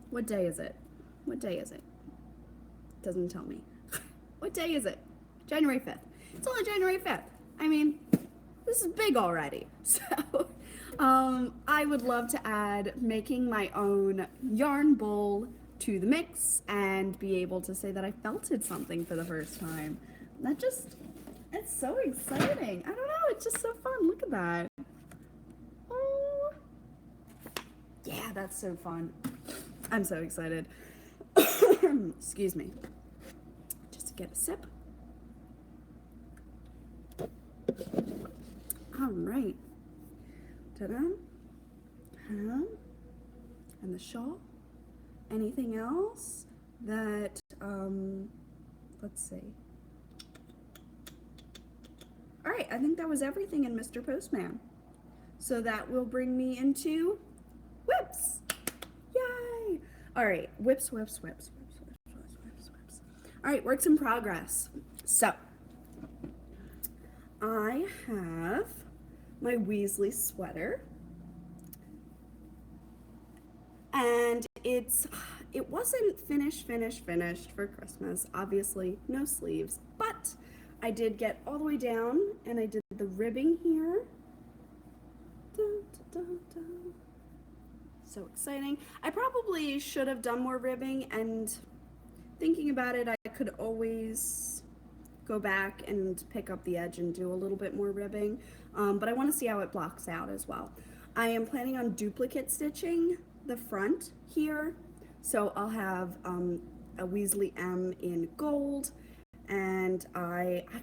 what day is it? What day is it? Doesn't tell me. What day is it? January 5th. It's only January 5th. I mean, this is big already. So, I would love to add making my own yarn bowl to the mix and be able to say that I felted something for the first time. That just, it's so exciting. I don't know, it's just so fun. Look at that. Oh, yeah, that's so fun. I'm so excited. Excuse me. Just to get a sip. All right. Ta-da. And the shawl. Anything else that, let's see. All right, I think that was everything in Mr. Postman. So that will bring me into whips. Yay! All right, whips. All right, works in progress. So, I have my Weasley sweater. And it wasn't finished for Christmas. Obviously, no sleeves, but I did get all the way down and I did the ribbing here. Dun, dun, dun, dun. So exciting. I probably should have done more ribbing, and thinking about it, I could always go back and pick up the edge and do a little bit more ribbing, but I want to see how it blocks out as well. I am planning on duplicate stitching the front here, so I'll have a Weasley M in gold, and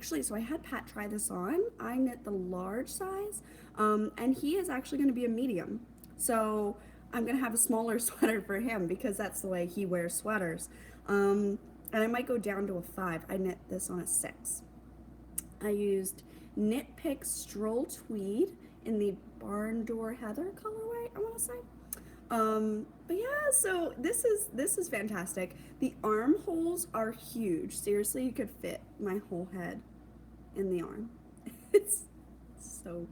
so I had Pat try this on. I knit the large size, and he is actually going to be a medium, so I'm going to have a smaller sweater for him because that's the way he wears sweaters. And I might go down to a 5. I knit this on a 6. I used Knit Pick Stroll Tweed in the Barn Door Heather colorway, I want to say. But yeah, so this is fantastic. The armholes are huge. Seriously, you could fit my whole head in the arm. It's so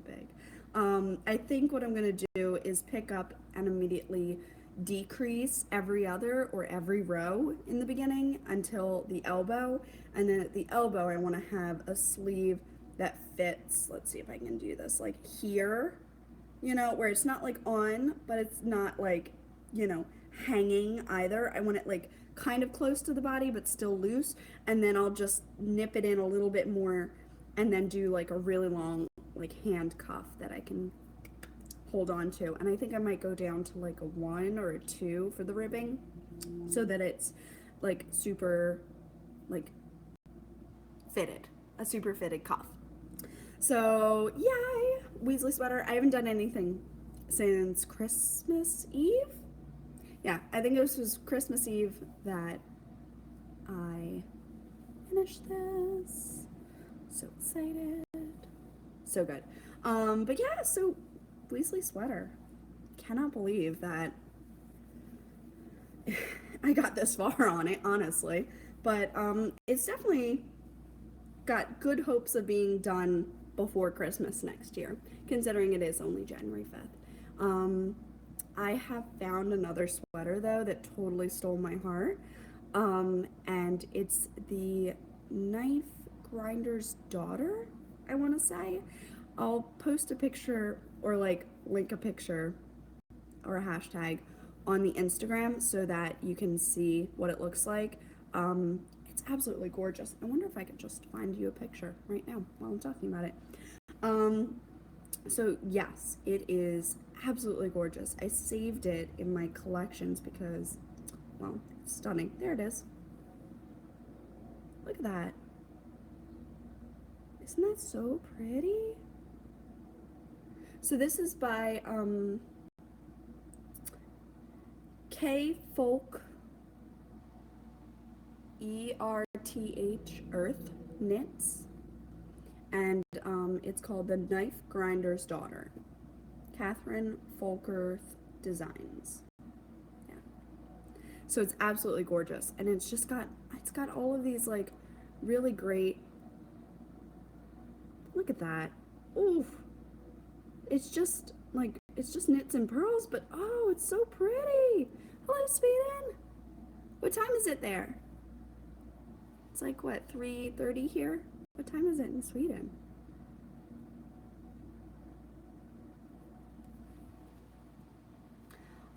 big. I think what I'm gonna do is pick up and immediately decrease every other or every row in the beginning until the elbow, and then at the elbow I want to have a sleeve that fits. Let's see if I can do this, like here, where it's not like on, but it's not like, hanging either. I want it like kind of close to the body but still loose, and then I'll just nip it in a little bit more and then do like a really long like hand cuff that I can hold on to. And I think I might go down to like a 1 or a 2 for the ribbing so that it's like super like fitted, a super fitted cuff. So yay, Weasley sweater. I haven't done anything since Christmas Eve. Yeah, I think this was Christmas Eve that I finished this. So excited. So good. But yeah, so Weasley sweater. Cannot believe that I got this far on it, honestly. But it's definitely got good hopes of being done before Christmas next year, considering it is only January 5th. I have found another sweater, though, that totally stole my heart. And it's the Knife Grinder's Daughter, I want to say. I'll post a picture or like link a picture or a hashtag on the Instagram so that you can see what it looks like. It's absolutely gorgeous. I wonder if I could just find you a picture right now while I'm talking about it. So yes, it is absolutely gorgeous. I saved it in my collections because, well, it's stunning. There it is. Look at that. Isn't that so pretty? So this is by K Folk Earth Knits, and it's called The Knife Grinder's Daughter. Catherine Folkerth Designs. Yeah. So it's absolutely gorgeous, and it's got all of these like really great. Look at that. Oof. It's just knits and pearls, but oh, it's so pretty. Hello, Sweden. What time is it there? It's like what, 3:30 here? What time is it in Sweden?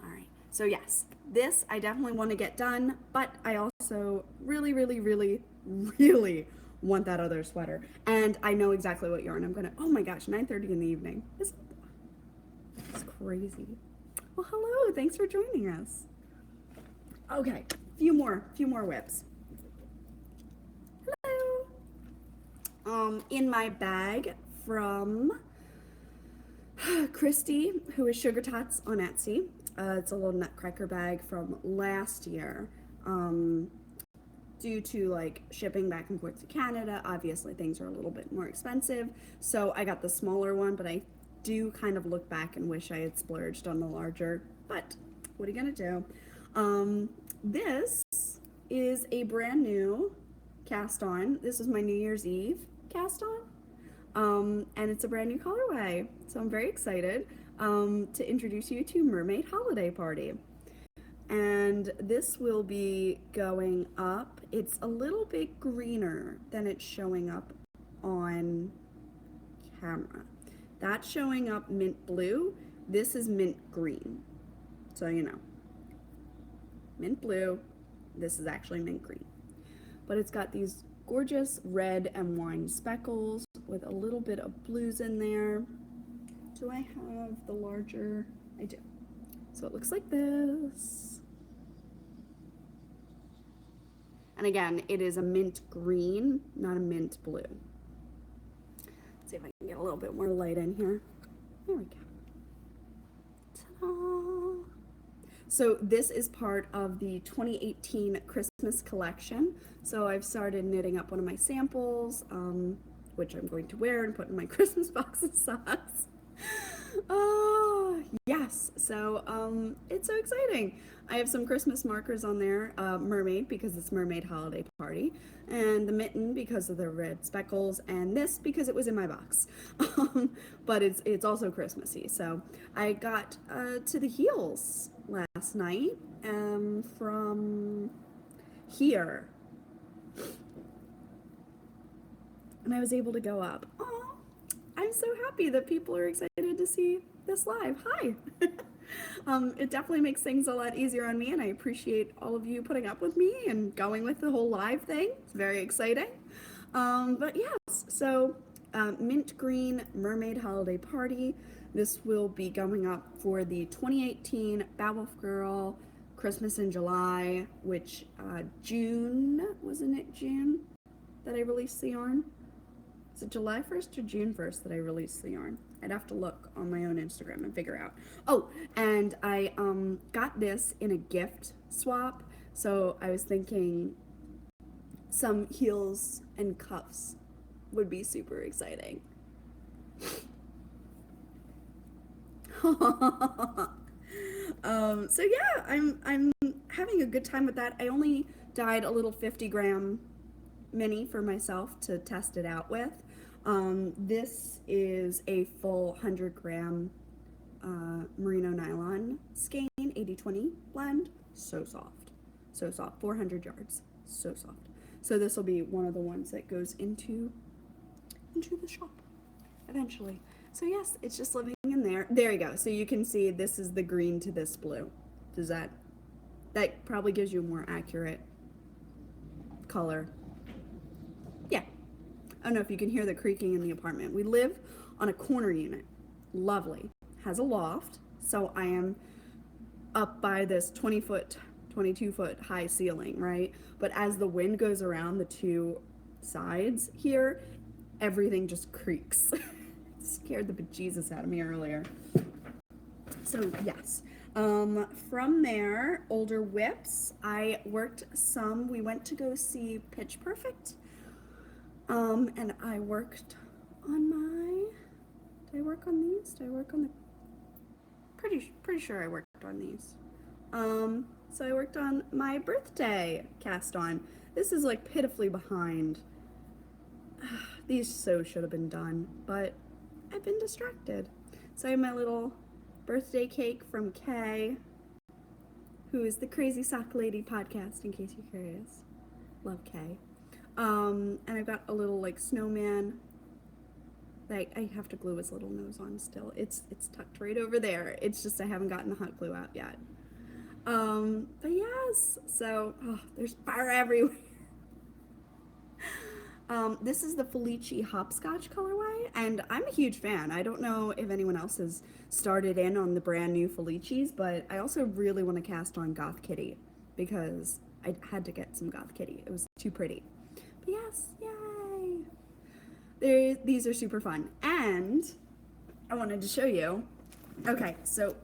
All right. So yes, this I definitely want to get done, but I also really want that other sweater. And I know exactly what yarn I'm gonna. Oh my gosh, 9:30 in the evening. It's crazy. Well, hello. Thanks for joining us. Okay, few more whips. Hello. In my bag from Christy, who is Sugar Tots on Etsy. It's a little nutcracker bag from last year. Due to like shipping back and forth to Canada, obviously things are a little bit more expensive. So I got the smaller one, but I do kind of look back and wish I had splurged on the larger. But what are you gonna do? This is a brand new cast on. This is my New Year's Eve cast on. And it's a brand new colorway. So I'm very excited. to introduce you to Mermaid Holiday Party. And this will be going up. It's a little bit greener than it's showing up on camera. That's showing up mint blue. This is mint green. So you know. Mint blue. This is actually mint green. But it's got these gorgeous red and wine speckles with a little bit of blues in there. Do I have the larger? I do. So it looks like this. And again, it is a mint green, not a mint blue. Let's see if I can get a little bit more light in here. There we go. Ta-da! So this is part of the 2018 Christmas collection. So I've started knitting up one of my samples, which I'm going to wear and put in my Christmas box of socks. Oh, yes. So it's so exciting. I have some Christmas markers on there. Mermaid, because it's Mermaid Holiday Party. And the mitten, because of the red speckles. And this, because it was in my box. But it's also Christmassy. So I got to the heels last night from here. And I was able to go up. Oh, I'm so happy that people are excited to see this live. Hi. It definitely makes things a lot easier on me, and I appreciate all of you putting up with me and going with the whole live thing. It's very exciting. But yes, so mint green Mermaid Holiday Party. This will be going up for the 2018 Bad Wolf Girl Christmas in July, which June, wasn't it June that I released the yarn? Is it July 1st or June 1st that I released the yarn? I'd have to look on my own Instagram and figure out. Oh, and I got this in a gift swap, so I was thinking some heels and cuffs would be super exciting. So yeah, I'm having a good time with that. I only dyed a little 50-gram mini for myself to test it out with. This is a full 100-gram merino nylon skein 80-20 blend. So soft, 400 yards, so soft. So this will be one of the ones that goes into the shop eventually. So yes, it's just living in there. There you go. So you can see this is the green to this blue. Does that probably gives you a more accurate color. Yeah. I don't know if you can hear the creaking in the apartment. We live on a corner unit. Lovely. Has a loft. So I am up by this 20-foot, 22-foot high ceiling, right? But as the wind goes around the two sides here, everything just creaks. Scared the bejesus out of me earlier. So yes. From there, Older Whips, I worked some. We went to go see Pitch Perfect. And I worked on my, did I work on these? Did I work on the, pretty sure I worked on these. So I worked on my birthday cast on. This is like pitifully behind. These so should have been done, but I've been distracted. So I have my little birthday cake from Kay, who is the Crazy Sock Lady podcast, in case you're curious. Love Kay. And I've got a little like snowman that I have to glue his little nose on still. It's tucked right over there. It's just I haven't gotten the hot glue out yet. But yes, so there's fire everywhere. This is the Felici Hopscotch colorway, and I'm a huge fan. I don't know if anyone else has started in on the brand new Felicis, but I also really want to cast on Goth Kitty because I had to get some Goth Kitty. It was too pretty. But yes, yay! These are super fun, and I wanted to show you. Okay, so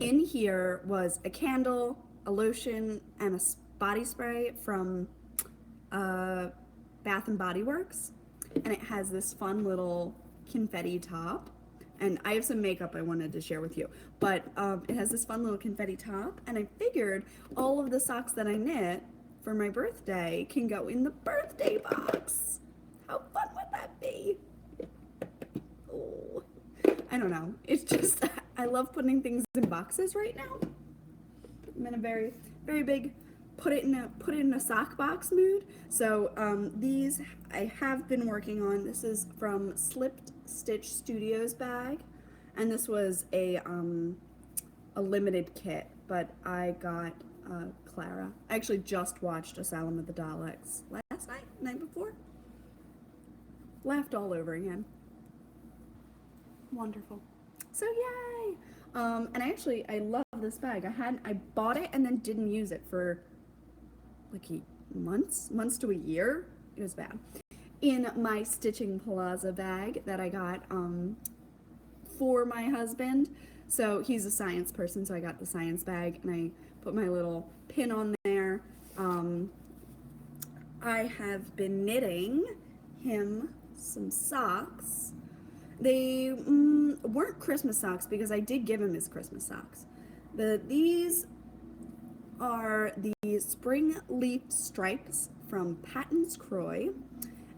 in here was a candle, a lotion, and a body spray from Bath and Body Works, and it has this fun little confetti top, and I have some makeup I wanted to share with you, but it has this fun little confetti top, and I figured all of the socks that I knit for my birthday can go in the birthday box. How fun would that be? Oh, I don't know. It's just I love putting things in boxes right now. I'm in a very, very big put it in a sock box mood. So these I have been working on. This is from Slipped Stitch Studios bag, and this was a limited kit, but I got Clara. I actually just watched Asylum of the Daleks last night, night before. Laughed all over again. Wonderful. So yay! And I love this bag. I bought it and then didn't use it for like months to a year. It was bad. In my Stitching Plaza bag that I got for my husband. So he's a science person, so I got the science bag and I put my little pin on there. I have been knitting him some socks. They weren't Christmas socks because I did give him his Christmas socks. These are the spring leaf stripes from Patton's Croy,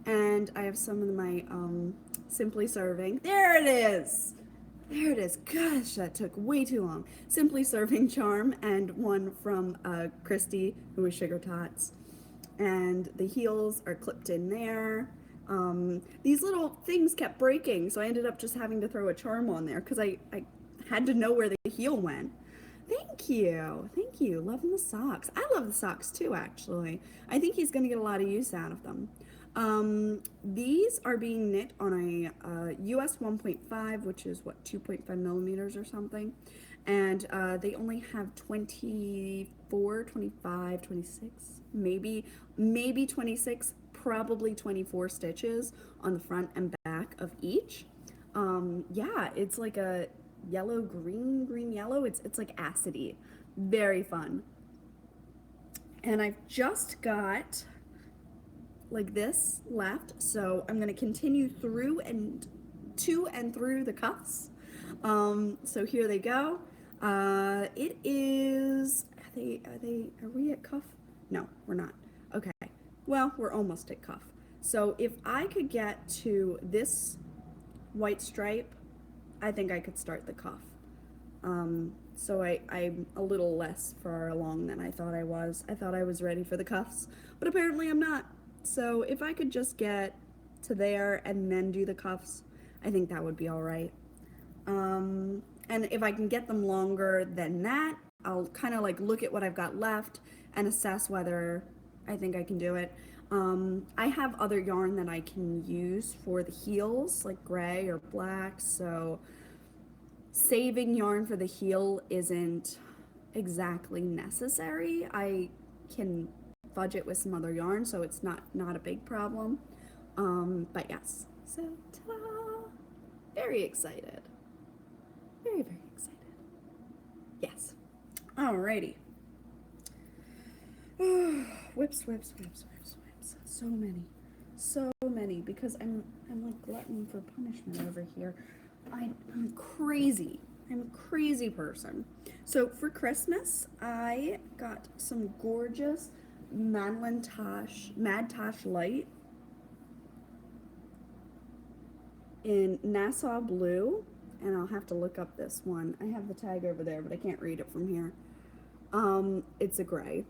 and I have some of my Simply Serving. There it is. There it is. Gosh, that took way too long. Simply Serving charm, and one from Christy, who is Sugar Tots. And the heels are clipped in there. These little things kept breaking, so I ended up just having to throw a charm on there because I had to know where the heel went. Thank you. Thank you. Loving the socks. I love the socks too, actually. I think he's going to get a lot of use out of them. These are being knit on a US 1.5, which is what, 2.5 millimeters or something. And they only have 24, 25, 26, maybe 26, probably 24 stitches on the front and back of each. Yeah, it's like a yellow, green, yellow. It's like acidy. Very fun. And I've just got like this left, so I'm going to continue through and to and through the cuffs. So here they go. It is, are we at cuff? No, we're not. Okay. Well, we're almost at cuff. So if I could get to this white stripe, I think I could start the cuff. So I'm a little less far along than I thought I was. I thought I was ready for the cuffs, but apparently I'm not. So if I could just get to there and then do the cuffs, I think that would be all right. And if I can get them longer than that, I'll kind of like look at what I've got left and assess whether I think I can do it. I have other yarn that I can use for the heels, like gray or black, so saving yarn for the heel isn't exactly necessary. I can fudge it with some other yarn, so it's not a big problem. But yes, so ta-da! Very excited. Very, very excited. Yes. Alrighty. Whips. So many. So many, because I'm like glutton for punishment over here. I'm crazy. I'm a crazy person. So for Christmas, I got some gorgeous Mad Tosh Light in Nassau Blue, and I'll have to look up this one. I have the tag over there, but I can't read it from here. It's a gray,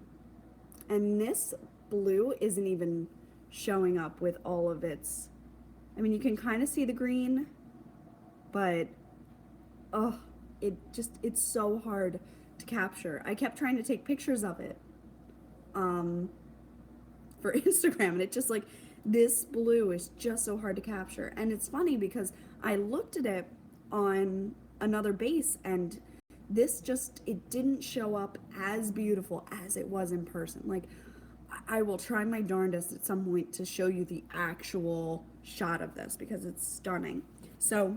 and this blue isn't even showing up with all of its, I mean, you can kind of see the green, but oh, it's so hard to capture. I kept trying to take pictures of it for Instagram, and it just like, this blue is just so hard to capture. And it's funny because I looked at it on another base, and this just, it didn't show up as beautiful as it was in person. Like, I will try my darndest at some point to show you the actual shot of this because it's stunning. So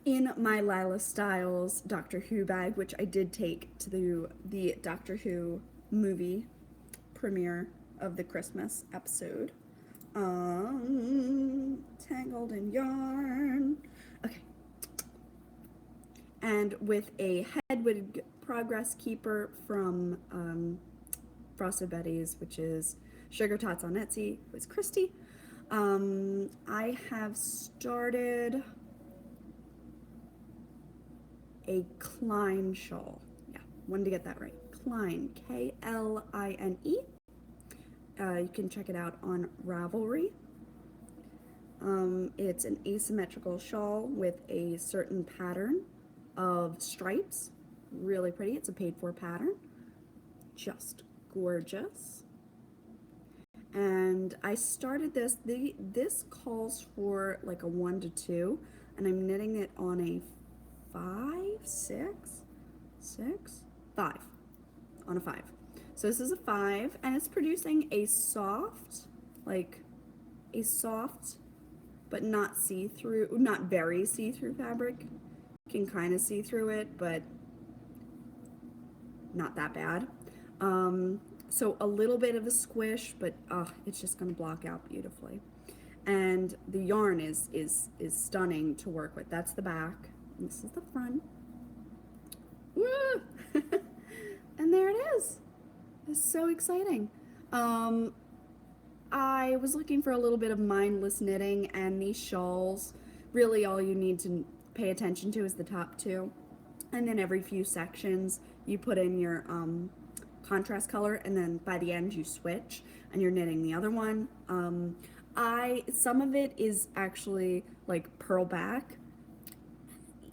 in my Lila Styles Doctor Who bag, which I did take to the Doctor Who movie premiere of the Christmas episode, tangled in yarn. Okay. And with a Hedwig Progress Keeper from Frosted Betty's, which is Sugar Tots on Etsy, with Christy. I have started a Klein shawl. Yeah, wanted to get that right. Klein, Kline. You can check it out on Ravelry. It's an asymmetrical shawl with a certain pattern of stripes. Really pretty. It's a paid-for pattern. Just gorgeous. And I started this. This calls for like a 1 to 2, and I'm knitting it on a 5, 6, 6, 5, on a 5. So this is a 5, and it's producing a soft, but not see-through, not very see-through fabric. You can kind of see through it, but not that bad. So a little bit of a squish, but it's just going to block out beautifully. And the yarn is stunning to work with. That's the back, and this is the front. Woo! And there it is. It's so exciting. I was looking for a little bit of mindless knitting, and these shawls, really all you need to pay attention to is the top two. And then every few sections, you put in your contrast color, and then by the end you switch and you're knitting the other one. Some of it is actually like purl back.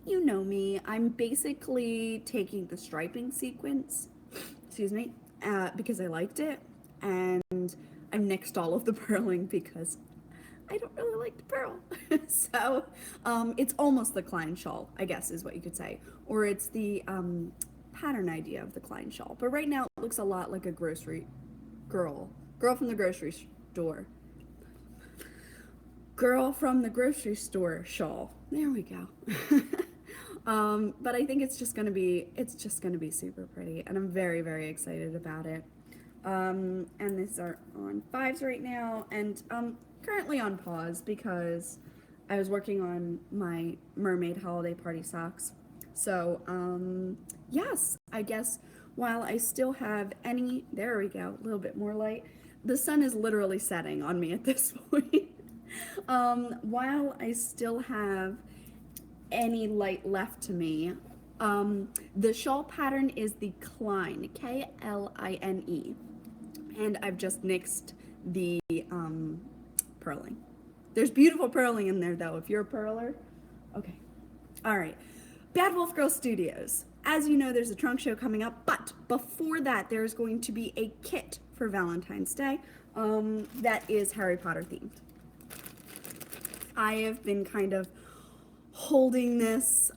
You know me, I'm basically taking the striping sequence, excuse me, because I liked it, and I've nixed all of the purling because I don't really like to purl. So it's almost the Klein shawl, I guess is what you could say, or it's the pattern idea of the Klein shawl. But right now it looks a lot like a grocery girl from the grocery store. Girl from the grocery store shawl. There we go. But I think it's just gonna be super pretty, and I'm very, very excited about it. And these are on 5s right now, and currently on pause because I was working on my mermaid holiday party socks. So yes, I guess while I still have any, there we go, a little bit more light. The sun is literally setting on me at this point. While I still have any light left to me, the shawl pattern is the Klein, Kline, and I've just nixed the purling. There's beautiful purling in there though, if you're a purler. Okay, all right. Bad Wolf Girl Studios. As you know, there's a trunk show coming up, but before that, there's going to be a kit for Valentine's Day that is Harry Potter themed. I have been kind of holding this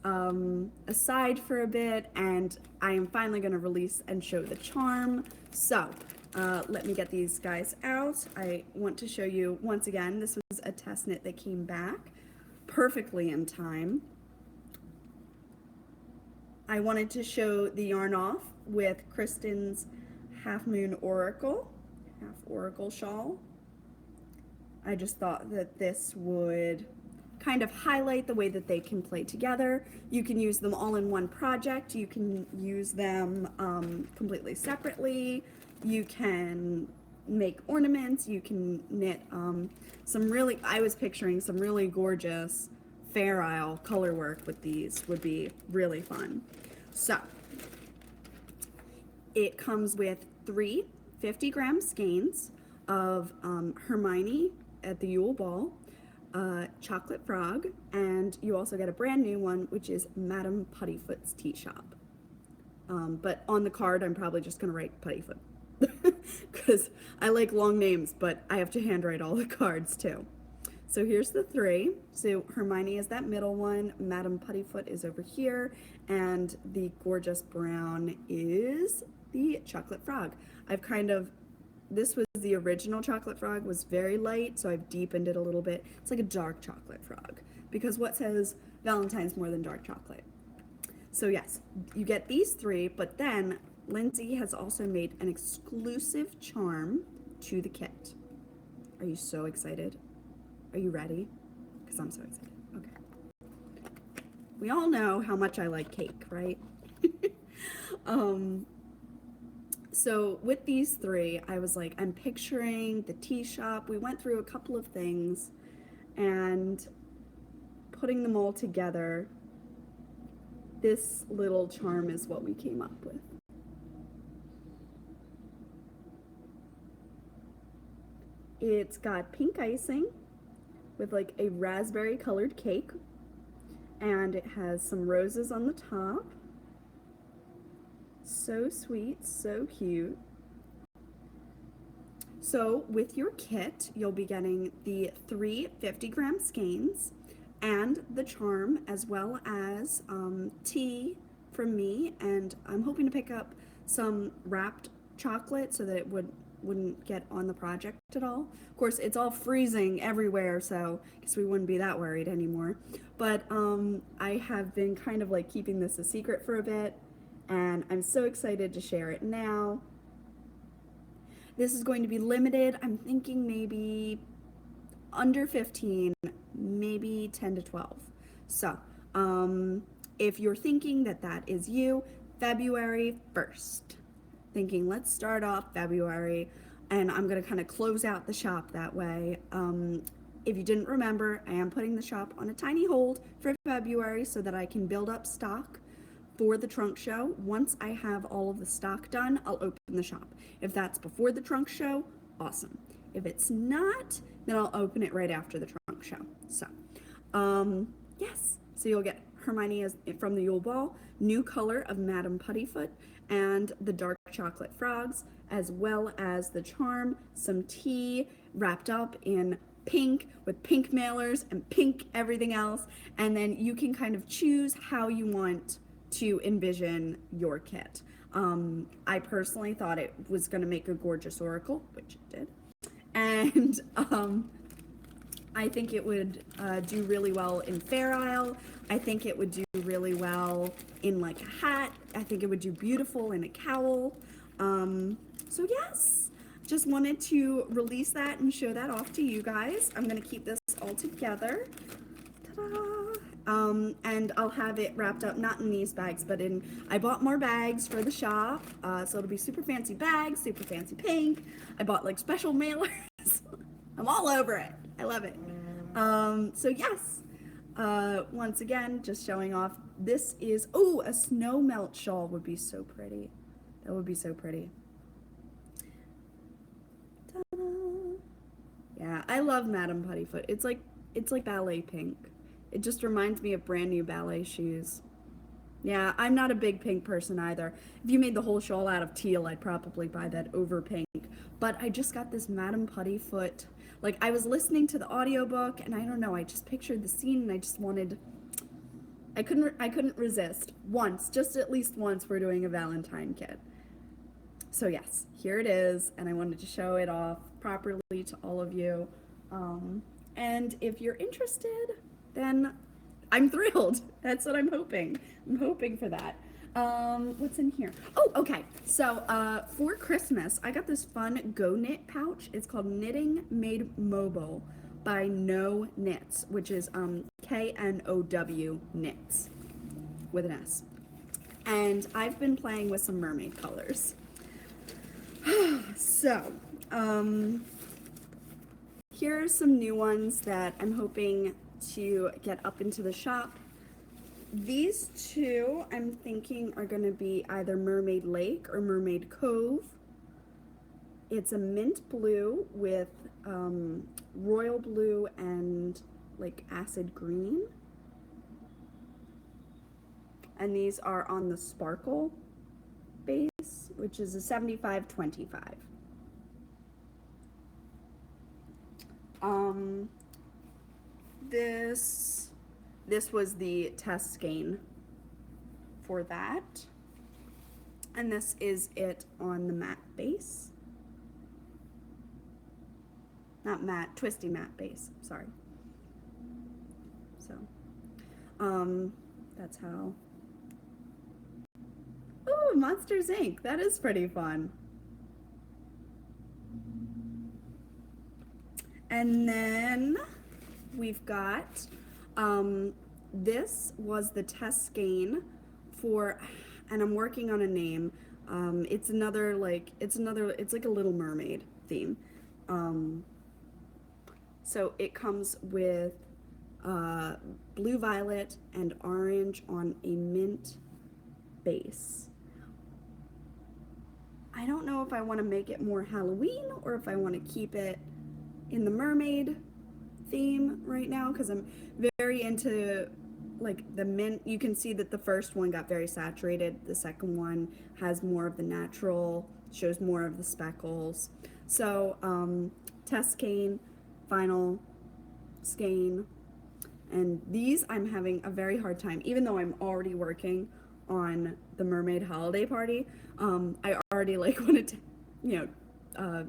aside for a bit, and I am finally going to release and show the charm. So let me get these guys out. I want to show you once again, this was a test knit that came back perfectly in time. I wanted to show the yarn off with Kristen's Half Moon Oracle, Half Oracle shawl. I just thought that this would kind of highlight the way that they can play together. You can use them all in one project. You can use them completely separately. You can make ornaments. You can knit I was picturing some really gorgeous Fair Isle color work with these would be really fun. So it comes with 3 50-gram skeins of Hermione at the Yule Ball, Chocolate Frog, and you also get a brand new one, which is Madame Puttyfoot's Tea Shop. But on the card, I'm probably just going to write Puttyfoot because I like long names, but I have to handwrite all the cards too. So here's the 3. So Hermione is that middle one, Madame Puttyfoot is over here, and the gorgeous brown is the Chocolate Frog. This was the original Chocolate Frog, was very light, so I've deepened it a little bit. It's like a dark chocolate frog, because what says Valentine's more than dark chocolate? So yes, you get these 3, but then Lindsay has also made an exclusive charm to the kit. Are you so excited? Are you ready? Because I'm so excited. Okay. We all know how much I like cake, right? So with these 3, I was like, I'm picturing the tea shop. We went through a couple of things and putting them all together. this little charm is what we came up with. It's got pink icing with like a raspberry colored cake, and it has some roses on the top. So sweet, so cute. So with your kit, you'll be getting the 3 50-gram skeins and the charm, as well as tea from me, and I'm hoping to pick up some wrapped chocolate so that it wouldn't get on the project at all. Of course, it's all freezing everywhere, so I guess we wouldn't be that worried anymore. But I have been kind of like keeping this a secret for a bit, and I'm so excited to share it now. This is going to be limited. I'm thinking maybe under 15, maybe 10 to 12. So, if you're thinking that that is you, February 1st. Thinking, let's start off February, and I'm going to kind of close out the shop that way. If you didn't remember, I am putting the shop on a tiny hold for February so that I can build up stock for the trunk show. Once I have all of the stock done, I'll open the shop. If that's before the trunk show, awesome. If it's not, then I'll open it right after the trunk show. So, yes. So you'll get Hermione from the Yule Ball, new color of Madame Puttyfoot, and the dark chocolate frogs, as well as the charm, some tea wrapped up in pink with pink mailers and pink everything else. And then you can kind of choose how you want to envision your kit. I personally thought it was going to make a gorgeous oracle, which it did. And I think it would do really well in Fair Isle. I think it would do really well in like a hat. I think it would do beautiful in a cowl. So yes, just wanted to release that and show that off to you guys. I'm going to keep this all together. Ta-da! And I'll have it wrapped up, not in these bags, but I bought more bags for the shop, so it'll be super fancy bags, super fancy pink. I bought like special mailers. I'm all over it. I love it. So yes, once again, just showing off, this is, oh, a snow melt shawl would be so pretty. That would be so pretty. Ta-da. Yeah, I love Madame Puttyfoot. It's like ballet pink. It just reminds me of brand new ballet shoes. Yeah, I'm not a big pink person either. If you made the whole shawl out of teal, I'd probably buy that over pink. But I just got this Madame Puttyfoot. Like, I was listening to the audiobook, and I don't know, I just pictured the scene, and I just wanted... I couldn't resist. Once, just at least once, we're doing a Valentine kit. So yes, here it is, and I wanted to show it off properly to all of you. And if you're interested, then I'm thrilled. That's what I'm hoping. I'm hoping for that. What's in here? Oh, okay. So, for Christmas, I got this fun Go Knit pouch. It's called Knitting Made Mobile by No Knits, which is, K-N-O-W Knits with an S. And I've been playing with some mermaid colors. So, here are some new ones that I'm hoping to get up into the shop. These two I'm thinking are going to be either Mermaid Lake or Mermaid Cove. It's a mint blue with royal blue and like acid green. And these are on the sparkle base, which is a 75-25. This was the test skein for that. And this is it on the matte base. Not matte, twisty matte base, sorry. So, that's how. Oh, Monsters Inc. That is pretty fun. And then we've got, this was the test skein for, and I'm working on a name. It's like a Little Mermaid theme. So it comes with uh, blue violet and orange on a mint base. I don't know if I want to make it more Halloween or if I want to keep it in the mermaid theme right now, because I'm very into like the mint. You can see that the first one got very saturated. The second one has more of the natural, shows more of the speckles. So test skein, final skein, and these I'm having a very hard time, even though I'm already working on the mermaid holiday party. I already like wanted to, you know,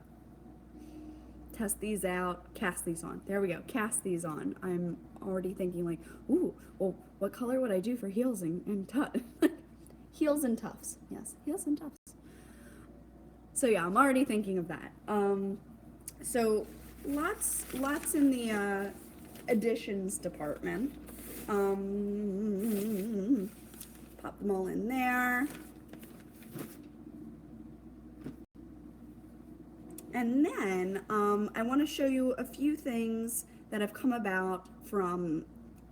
test these out, cast these on. There we go, cast these on. I'm already thinking like, ooh, well, what color would I do for heels and tufts? Heels and tufts, yes, heels and tufts. So yeah, I'm already thinking of that. So lots in the additions department. Pop them all in there. And then I want to show you a few things that have come about from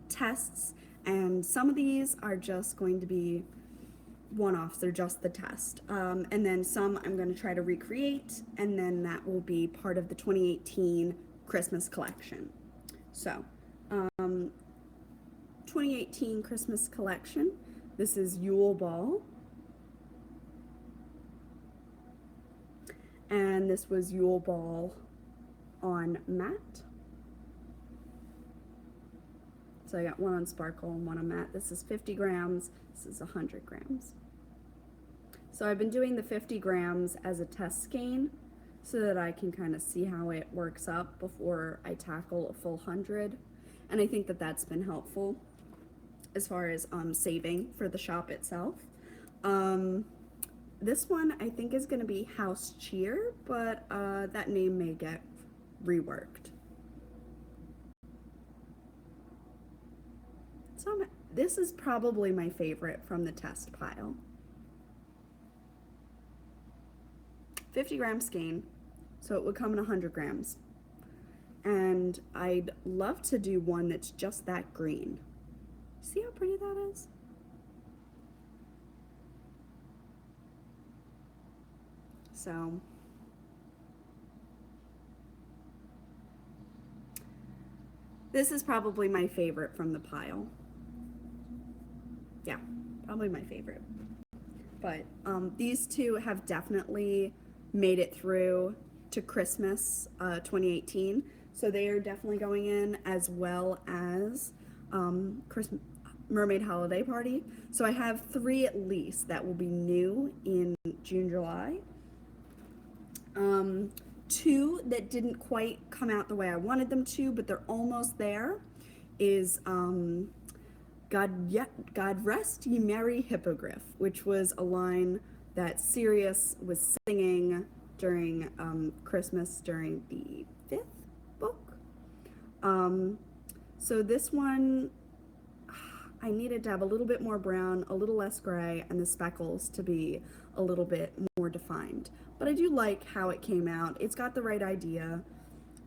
tests, and some of these are just going to be one-offs, they're just the test. And then some I'm going to try to recreate, and then that will be part of the 2018 Christmas collection. So, 2018 Christmas collection, this is Yule Ball. And this was Yule Ball on matte. So I got one on sparkle and one on matte. This is 50 grams, this is 100 grams. So I've been doing the 50 grams as a test skein so that I can kind of see how it works up before I tackle a full 100. And I think that that's been helpful as far as saving for the shop itself. This one I think is going to be House Cheer, but that name may get reworked. So this is probably my favorite from the test pile. 50 gram skein, so it would come in 100 grams. And I'd love to do one that's just that green. See how pretty that is? So this is probably my favorite from the pile. Yeah, probably my favorite. But these two have definitely made it through to Christmas 2018. So they are definitely going in, as well as Christmas Mermaid Holiday Party. So I have 3 at least that will be new in June, July. 2 that didn't quite come out the way I wanted them to, but they're almost there, is God Rest Ye Merry Hippogriff, which was a line that Sirius was singing during Christmas during the 5th book. So this one, I needed to have a little bit more brown, a little less gray, and the speckles to be a little bit more defined. But I do like how it came out. It's got the right idea.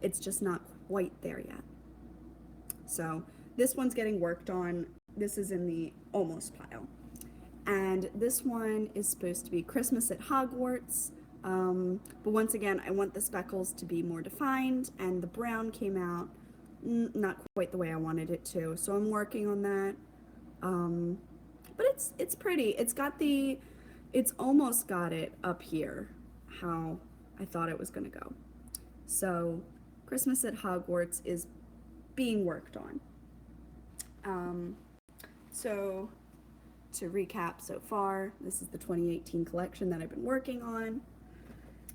It's just not quite there yet. So this one's getting worked on. This is in the almost pile. And this one is supposed to be Christmas at Hogwarts. But once again, I want the speckles to be more defined, and the brown came out not quite the way I wanted it to. So I'm working on that. But it's pretty. It's almost got it up here how I thought it was going to go. So Christmas at Hogwarts is being worked on. So to recap so far, this is the 2018 collection that I've been working on.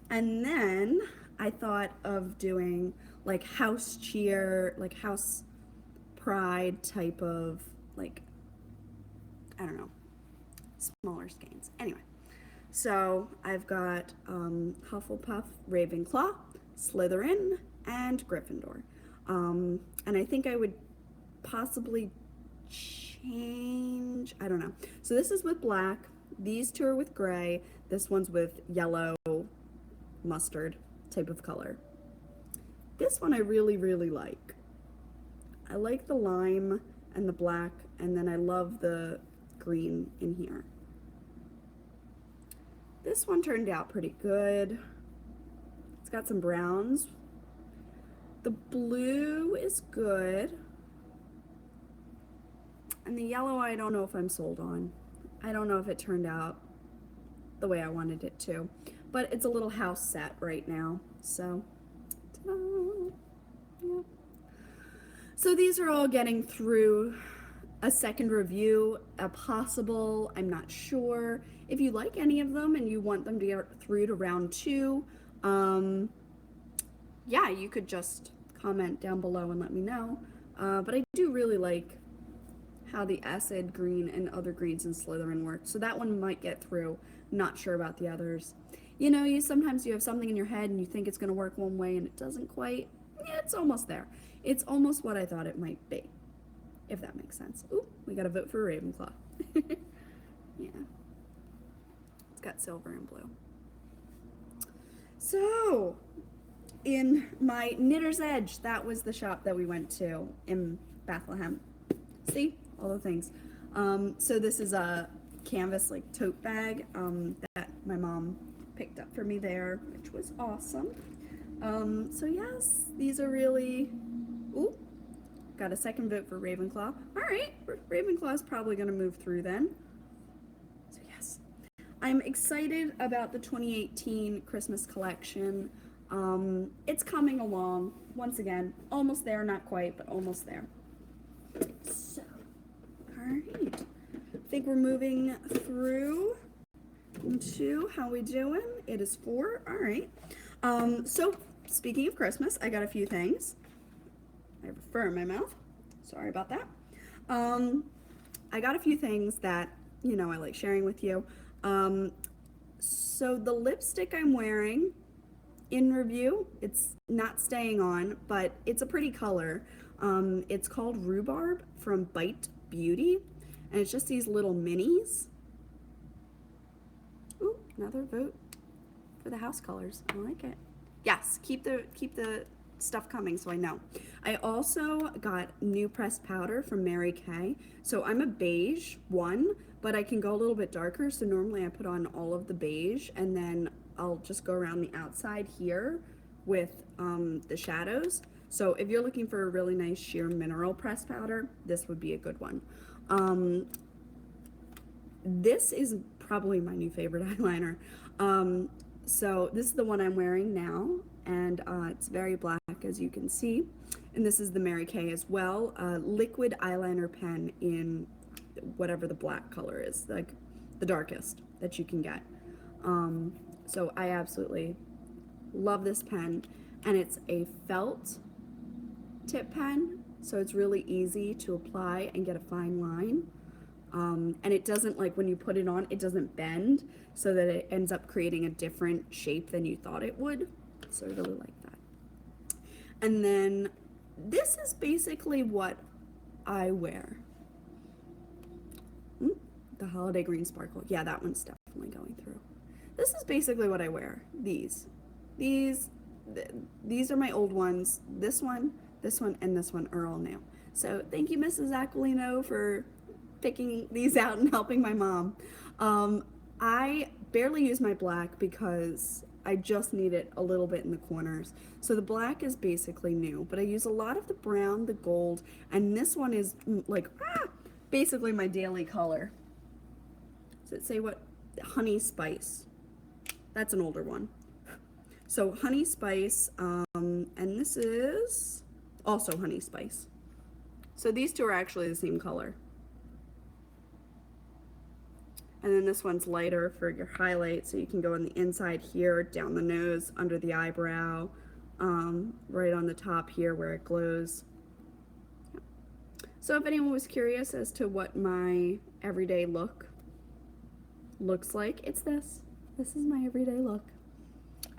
And then I thought of doing like house cheer, like house pride type of, like, I don't know, smaller skeins. Anyway, so I've got Hufflepuff, Ravenclaw, Slytherin, and Gryffindor. And I think I would possibly change, I don't know. So this is with black, these 2 are with gray, this one's with yellow, mustard type of color. This one I really, really like. I like the lime and the black, and then I love the green in here. This one turned out pretty good. It's got some browns. The blue is good. And the yellow, I don't know if I'm sold on. I don't know if it turned out the way I wanted it to. But it's a little house set right now. So, ta-da. Yeah. So these are all getting through a second review, a possible, I'm not sure. If you like any of them and you want them to get through to round 2, yeah, you could just comment down below and let me know. But I do really like how the acid green and other greens in Slytherin work. So that one might get through. Not sure about the others. You know, sometimes you have something in your head and you think it's going to work one way and it doesn't quite. Yeah, it's almost there. It's almost what I thought it might be, if that makes sense. Ooh, we got to vote for Ravenclaw. Yeah. It's got silver and blue. So, in my Knitter's Edge, that was the shop that we went to in Bethlehem. See? All the things. So this is a canvas like tote bag that my mom picked up for me there, which was awesome. So yes, these are really, ooh, got a second vote for Ravenclaw. All right, Ravenclaw is probably going to move through then. So yes, I'm excited about the 2018 Christmas collection. It's coming along, once again, almost there, not quite, but almost there. So, all right, I think we're moving through into how we doing. It is 4, all right. So speaking of Christmas, I got a few things. I have a fur in my mouth. Sorry about that. I got a few things that, you know, I like sharing with you. So the lipstick I'm wearing in review, it's not staying on, but it's a pretty color. It's called Rhubarb from Bite Beauty, and it's just these little minis. Ooh, another vote for the house colors. I like it. Yes, keep the stuff coming so I know. I also got new pressed powder from Mary Kay. So I'm a beige one, but I can go a little bit darker. So normally I put on all of the beige and then I'll just go around the outside here with the shadows. So if you're looking for a really nice sheer mineral pressed powder, this would be a good one. This is probably my new favorite eyeliner. So this is the one I'm wearing now, and it's very black, as you can see. And this is the Mary Kay as well, liquid eyeliner pen in whatever the black color is, like the darkest that you can get. So I absolutely love this pen, and it's a felt tip pen, so it's really easy to apply and get a fine line. And it doesn't, like when you put it on, it doesn't bend, so that it ends up creating a different shape than you thought it would. So I really like that. And then this is basically what I wear. The Holiday Green Sparkle. Yeah, that one's definitely going through. This is basically what I wear. These are my old ones. This one, and this one are all new. So thank you, Mrs. Aquilino, for picking these out and helping my mom. I barely use my black because I just need it a little bit in the corners. So the black is basically new, but I use a lot of the brown, the gold, and this one is like basically my daily color. Does it say what? Honey Spice. That's an older one. So Honey Spice, and this is also Honey Spice. So these two are actually the same color. And then this one's lighter for your highlight, so you can go on the inside here, down the nose, under the eyebrow, right on the top here where it glows. So if anyone was curious as to what my everyday look looks like, it's this. This is my everyday look.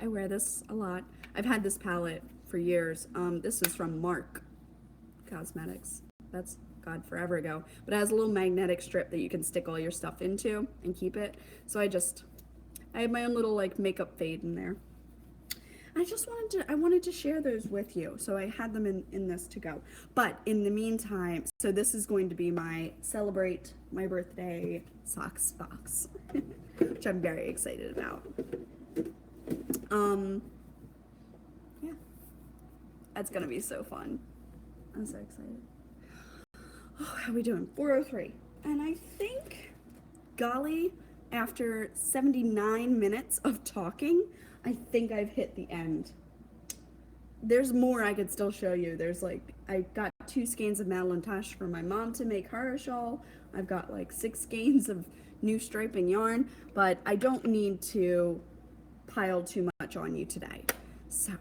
I wear this a lot. I've had this palette for years. This is from Mark Cosmetics. That's God forever ago, but it has a little magnetic strip that you can stick all your stuff into and keep it. So I have my own little like makeup fade in there. I wanted to share those with you, so I had them in this to go. But in the meantime, so this is going to be my celebrate my birthday socks box, which I'm very excited about. Yeah, that's gonna be so fun. I'm so excited. Oh, how are we doing? 4:03, and I think, golly, after 79 minutes of talking, I think I've hit the end. There's more I could still show you. There's like, I got 2 skeins of Madeline Tush for my mom to make her a shawl. I've got like 6 skeins of new striping yarn, but I don't need to pile too much on you today. So,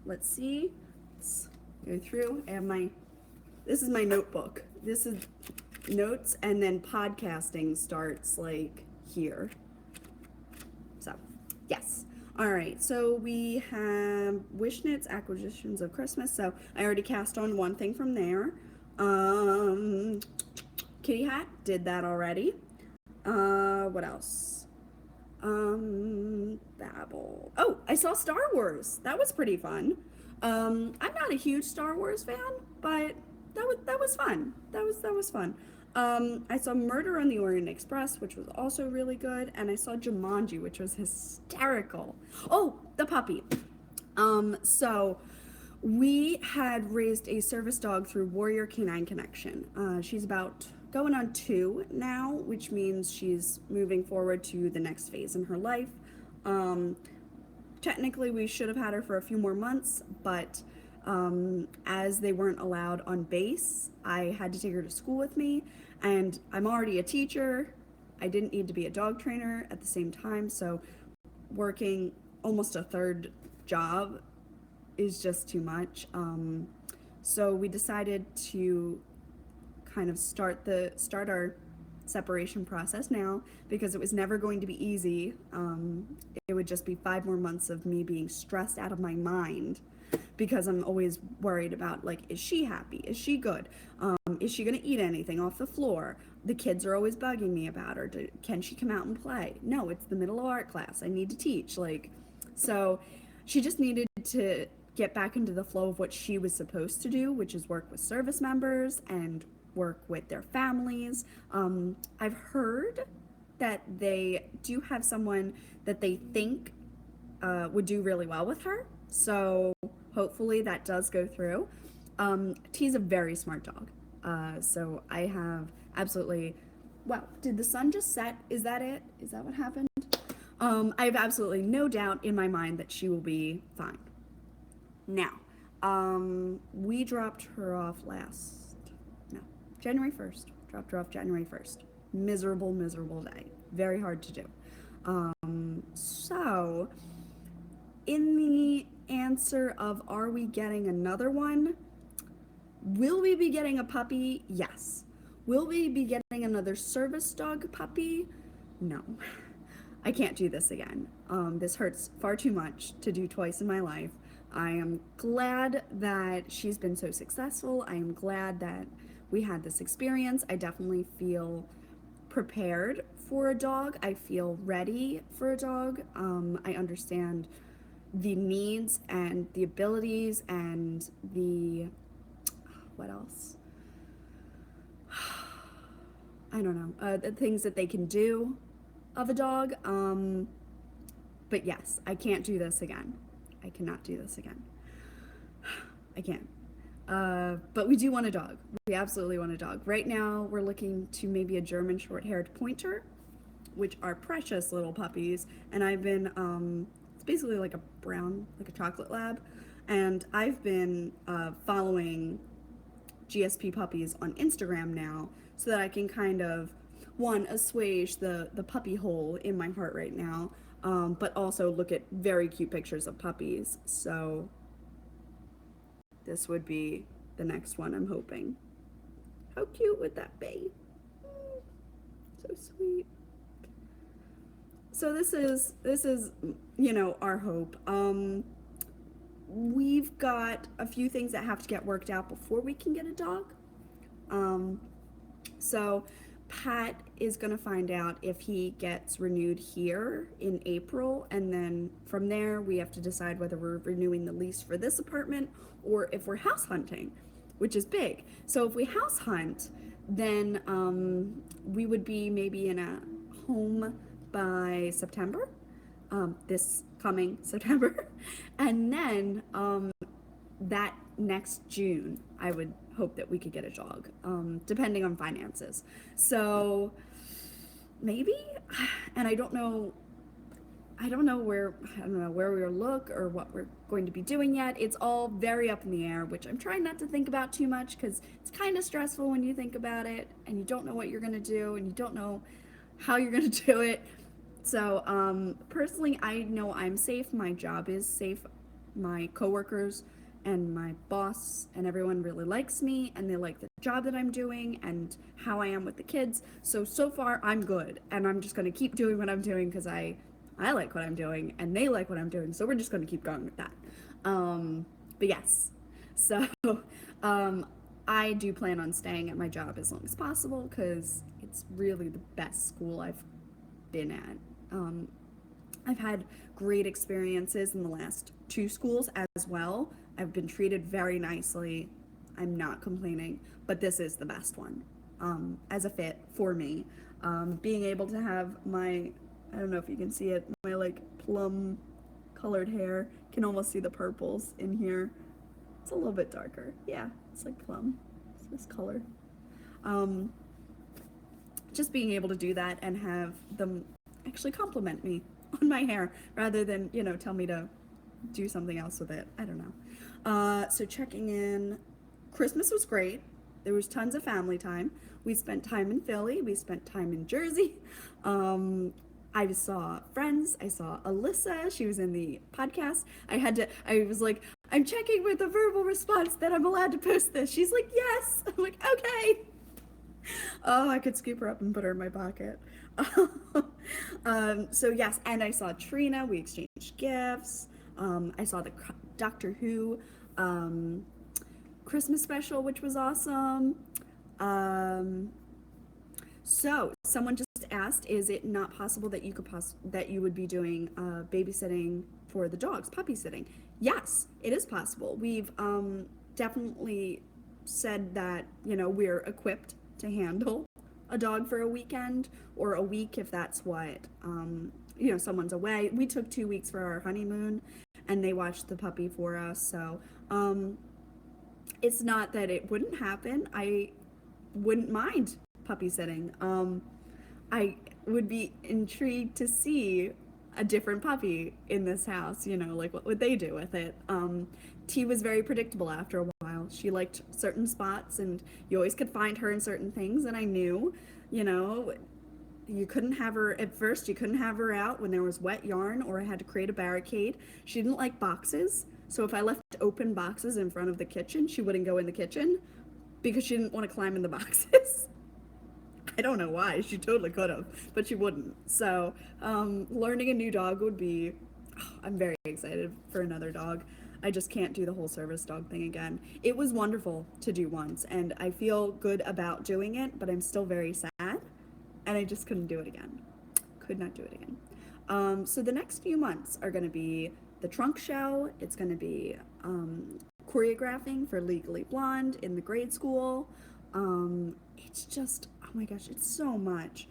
let's see. Let's go through. This is my notebook. This is notes, and then podcasting starts like here. So, yes. All right, so we have Wishnit's Acquisitions of Christmas. So I already cast on one thing from there. Kitty Hat, did that already. What else? Babble. Oh, I saw Star Wars. That was pretty fun. I'm not a huge Star Wars fan, but that was fun. That was fun. I saw Murder on the Orient Express, which was also really good, and I saw Jumanji, which was hysterical. Oh, the puppy. So we had raised a service dog through Warrior Canine Connection. She's about going on 2 now, which means she's moving forward to the next phase in her life. Technically, we should have had her for a few more months, but as they weren't allowed on base, I had to take her to school with me, and I'm already a teacher. I didn't need to be a dog trainer at the same time, so working almost a 3rd job is just too much. So we decided to kind of start our separation process now, because it was never going to be easy. It would just be 5 more months of me being stressed out of my mind, because I'm always worried about, like, is she happy? Is she good? Is she gonna eat anything off the floor? The kids are always bugging me about her. Can she come out and play? No, it's the middle of art class. I need to teach. So she just needed to get back into the flow of what she was supposed to do, which is work with service members and work with their families. I've heard that they do have someone that they think would do really well with her. So hopefully that does go through. T's a very smart dog. So I have absolutely, wow, did the sun just set? Is that it? Is that what happened? I have absolutely no doubt in my mind that she will be fine. Now, we dropped her off January 1st. Dropped her off January 1st. Miserable day. Very hard to do. So, in the answer of are we getting another one? Will we be getting a puppy? Yes. Will we be getting another service dog puppy? No. I can't do this again. This hurts far too much to do twice in my life. I am glad that she's been so successful. I am glad that we had this experience. I definitely feel prepared for a dog. I feel ready for a dog. I understand the needs and the abilities and what else? I don't know, the things that they can do of a dog. But yes, I can't do this again. I cannot do this again. I can't. But we do want a dog. We absolutely want a dog. Right now, we're looking to maybe a German short-haired pointer, which are precious little puppies. And I've been, it's basically like a brown, like a chocolate lab. And I've been following GSP puppies on Instagram now, so that I can kind of, one, assuage the puppy hole in my heart right now, but also look at very cute pictures of puppies. So this would be the next one, I'm hoping. How cute would that be? So sweet. So this is our hope. We've got a few things that have to get worked out before we can get a dog. So Pat is going to find out if he gets renewed here in April, and then from there we have to decide whether we're renewing the lease for this apartment or if we're house hunting, which is big. So if we house hunt, then we would be maybe in a home by September, this coming September, and then that next June, I would hope that we could get a dog, depending on finances. So maybe, and I don't know where we'll look or what we're going to be doing yet. It's all very up in the air, which I'm trying not to think about too much because it's kind of stressful when you think about it and you don't know what you're going to do and you don't know how you're going to do it. So personally, I know I'm safe. My job is safe. My coworkers and my boss and everyone really likes me and they like the job that I'm doing and how I am with the kids. So far I'm good and I'm just going to keep doing what I'm doing because I like what I'm doing and they like what I'm doing. So we're just going to keep going with that. But yes, so I do plan on staying at my job as long as possible because it's really the best school I've been at. I've had great experiences in the last 2 schools as well. I've been treated very nicely. I'm not complaining, but this is the best one as a fit for me. Being able to have I don't know if you can see it, my like plum colored hair. Can almost see the purples in here. It's a little bit darker. Yeah, it's like plum. It's this color. Just being able to do that and have them actually compliment me on my hair rather than, tell me to do something else with it. I don't know. So checking in. Christmas was great. There was tons of family time. We spent time in Philly. We spent time in Jersey. I saw friends. I saw Alyssa. She was in the podcast. I was like, I'm checking with a verbal response that I'm allowed to post this. She's like, yes. I'm like, okay. Oh, I could scoop her up and put her in my pocket. So yes, and I saw Trina. We exchanged gifts. I saw the Doctor Who Christmas special, which was awesome. So someone just asked, is it not possible that you would be doing babysitting for the dogs, puppy sitting? Yes, it is possible. We've definitely said that we're equipped to handle a dog for a weekend or a week if that's what someone's away. We took 2 weeks for our honeymoon and they watched the puppy for us, so it's not that it wouldn't happen. I wouldn't mind puppy sitting. I would be intrigued to see a different puppy in this house, like what would they do with it. T was very predictable after a while. She liked certain spots and you always could find her in certain things, and I knew, you couldn't have her at first. You couldn't have her out when there was wet yarn or I had to create a barricade. She didn't like boxes, so if I left open boxes in front of the kitchen, she wouldn't go in the kitchen because she didn't want to climb in the boxes. I don't know why. She totally could have, but she wouldn't. So learning a new dog would be, I'm very excited for another dog. I just can't do the whole service dog thing again. It was wonderful to do once, and I feel good about doing it, but I'm still very sad, and I just couldn't do it again. Could not do it again. So the next few months are going to be the trunk show. It's going to be choreographing for Legally Blonde in the grade school. It's just, oh my gosh, it's so much.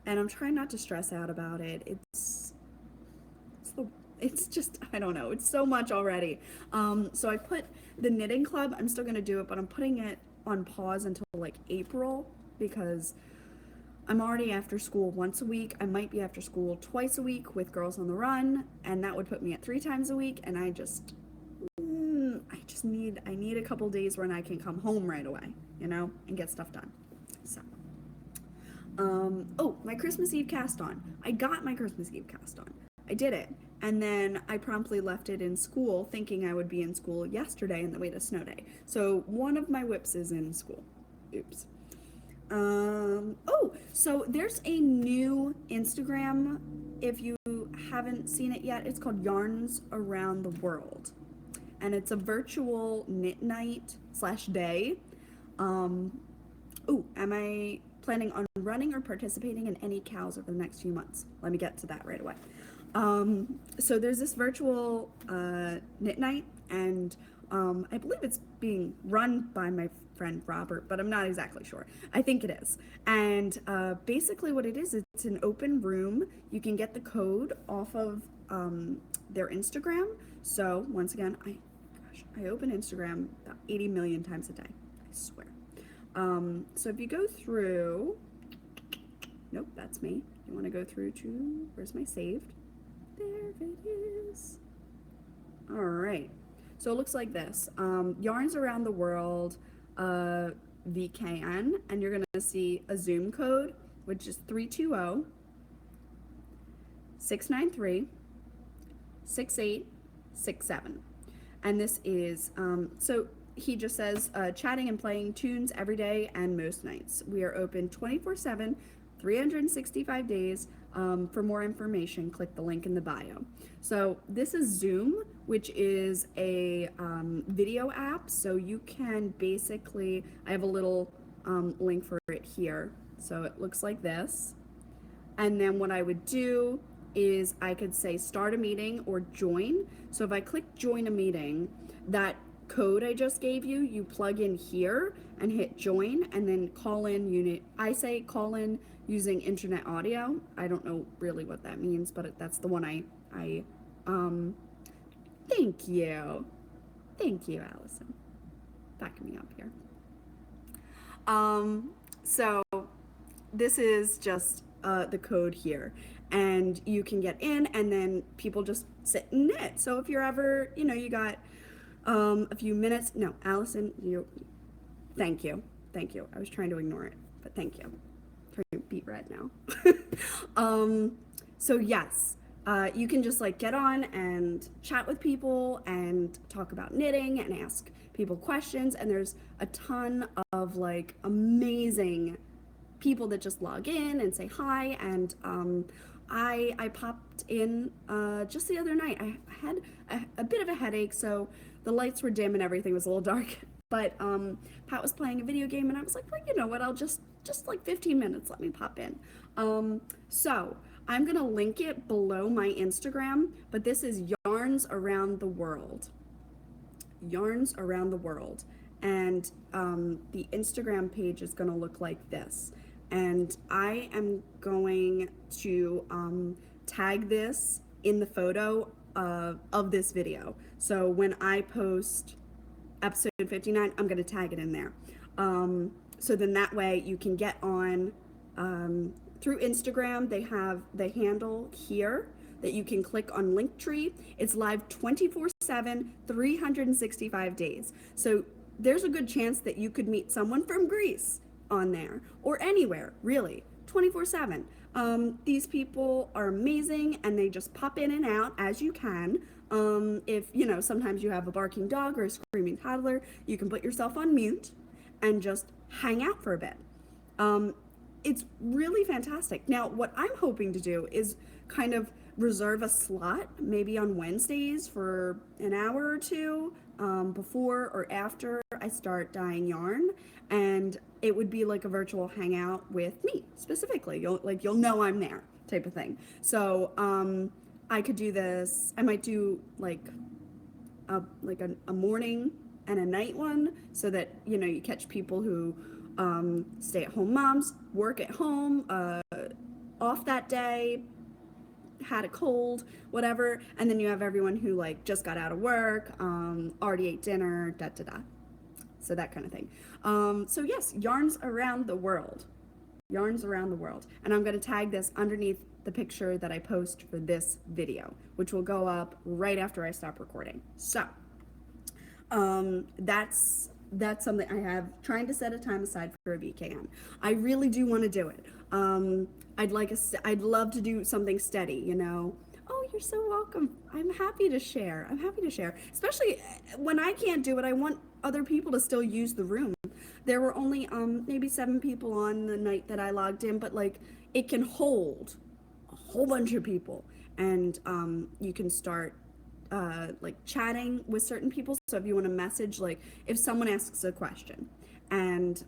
And I'm trying not to stress out about it. It's just, I don't know, it's so much already. So I put the knitting club, I'm still going to do it, but I'm putting it on pause until like April because I'm already after school once a week. I might be after school twice a week with Girls on the Run, and that would put me at 3 times a week, and I need a couple days when I can come home right away, and get stuff done. So, my Christmas Eve cast on. I got my Christmas Eve cast on. I did it. And then I promptly left it in school thinking I would be in school yesterday and then we had a snow day. So one of my whips is in school. Oops. So there's a new Instagram, if you haven't seen it yet. It's called Yarns Around the World. And it's a virtual knit night /day. And I planning on running or participating in any cows over the next few months? Let me get to that right away. So there's this virtual knit night, and I believe it's being run by my friend Robert, but I'm not exactly sure. I think it is. And basically what it is, it's an open room. You can get the code off of their Instagram. So once again, I open Instagram about 80 million times a day, I swear. So if you go through, nope, that's me. You want to go through to, where's my saved? There it is. All right. So it looks like this. Yarns Around the World, VKN, and you're going to see a Zoom code, which is 320 693 6867. And this is, so he just says, chatting and playing tunes every day and most nights. We are open 24/7, 365 days. For more information, click the link in the bio. So this is Zoom, which is a video app. So you can basically, I have a little link for it here. So it looks like this. And then what I would do is I could say start a meeting or join. So if I click join a meeting, that code I just gave you, you plug in here and hit join, and then call in unit. I say call in using internet audio. I don't know really what that means, but that's the one I thank you. Thank you, Allison. Backing me up here. So this is just the code here, and you can get in, and then people just sit and knit. So if you're ever, you got a few minutes. No, Allison, thank you. I was trying to ignore it, but thank you. Turning beet red now. So yes, you can just like get on and chat with people and talk about knitting and ask people questions. And there's a ton of like amazing people that just log in and say hi. And I popped in just the other night. I had a bit of a headache, so the lights were dim and everything was a little dark. But Pat was playing a video game, and I was like, well, you know what? I'll just like 15 minutes. Let me pop in. So I'm gonna link it below my Instagram. But this is Yarns Around the World. Yarns Around the World, and the Instagram page is gonna look like this. And I am going to tag this in the photo of this video. So when I post episode 59, I'm going to tag it in there. So then that way you can get on through Instagram. They have the handle here that you can click on Linktree. It's live 24/7, 365 days. So there's a good chance that you could meet someone from Greece on there, or anywhere, really, 24/7. These people are amazing, and they just pop in and out as you can. If, sometimes you have a barking dog or a screaming toddler, you can put yourself on mute and just hang out for a bit. It's really fantastic. Now, what I'm hoping to do is kind of reserve a slot, maybe on Wednesdays for an hour or two, before or after I start dyeing yarn, and it would be like a virtual hangout with me specifically. You'll know I'm there, type of thing. So I could do this. I might do like a morning and a night one, so that you catch people who stay-at-home moms, work at home, off that day, had a cold, whatever, and then you have everyone who like just got out of work, already ate dinner, so that kind of thing. So yes, Yarns Around the World. Yarns Around the World. And I'm going to tag this underneath the picture that I post for this video, which will go up right after I stop recording. So that's something I have, trying to set a time aside for a VKN. I really do want to do it. I'd love to do something steady, Oh, you're so welcome. I'm happy to share. Especially when I can't do it, I want other people to still use the room. There were only maybe 7 people on the night that I logged in, but like it can hold a whole bunch of people, and you can start like chatting with certain people. So if you want to message, like if someone asks a question and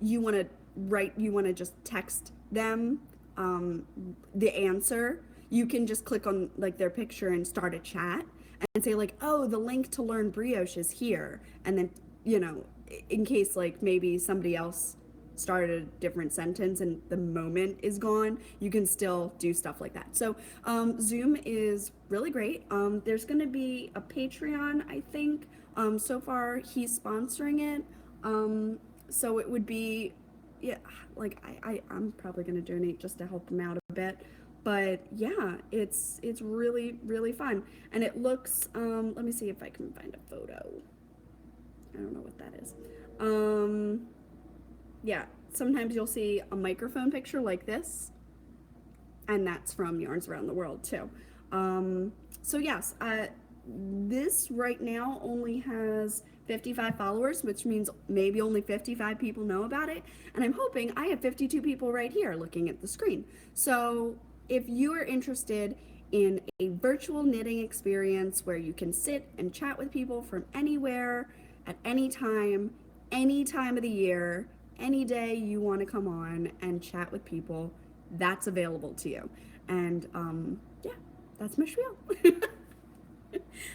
you want to write, you want to just text them the answer, you can just click on like their picture and start a chat and say like, oh, the link to learn brioche is here, and then, you know, in case like maybe somebody else started a different sentence and the moment is gone, you can still do stuff like that. So Zoom is really great. There's going to be a Patreon, I think. So far he's sponsoring it. So it would be, yeah, like I'm probably going to donate just to help him out a bit. But yeah, it's really, really fun. And it looks, let me see if I can find a photo. I don't know what that is. Yeah, sometimes you'll see a microphone picture like this, and that's from Yarns Around the World too. So yes, this right now only has 55 followers, which means maybe only 55 people know about it. And I'm hoping I have 52 people right here looking at the screen. So if you are interested in a virtual knitting experience where you can sit and chat with people from anywhere, at any time of the year, any day you want to come on and chat with people, that's available to you. And yeah, that's my spiel.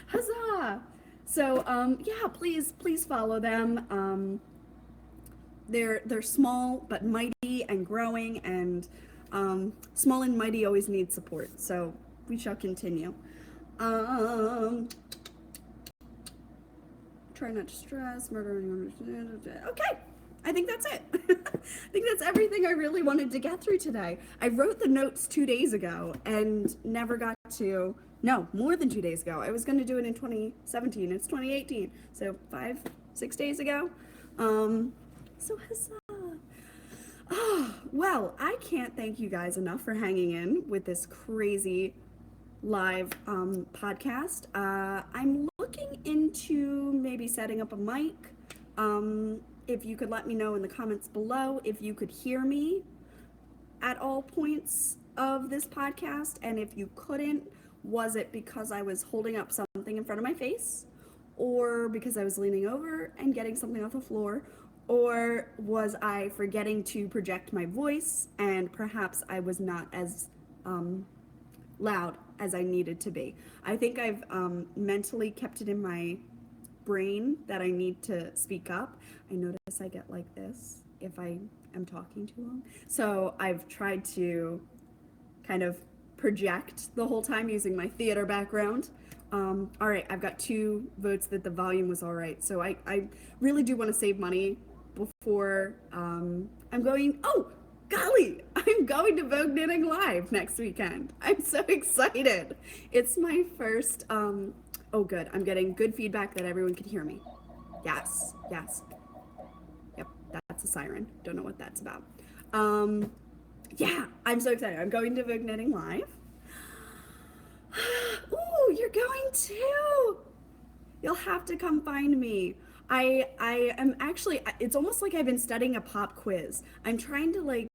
Huzzah! So yeah, please follow them. They're small but mighty and growing, and small and mighty always need support. So we shall continue. Try not to stress, murder anyone. Okay, I think that's it. I think that's everything I really wanted to get through today. I wrote the notes 2 days ago and never got to, no, more than 2 days ago. I was going to do it in 2017. It's 2018. So 5-6 days ago. So huzzah. Oh, well, I can't thank you guys enough for hanging in with this crazy live podcast. I'm looking into maybe setting up a mic. If you could let me know in the comments below if you could hear me at all points of this podcast, and if you couldn't, was it because I was holding up something in front of my face, or because I was leaning over and getting something off the floor, or was I forgetting to project my voice and perhaps I was not as loud as I needed to be. I think I've mentally kept it in my brain that I need to speak up. I notice I get like this if I am talking too long. So I've tried to kind of project the whole time using my theater background. All right, I've got 2 votes that the volume was all right. So I really do want to save money before I'm going, oh, golly, I'm going to Vogue Knitting Live next weekend. I'm so excited. It's my first, oh good, I'm getting good feedback that everyone can hear me. Yes, yes. Yep, that's a siren. Don't know what that's about. Yeah, I'm so excited. I'm going to Vogue Knitting Live. Ooh, you're going too. You'll have to come find me. I am actually, it's almost like I've been studying a pop quiz. I'm trying to like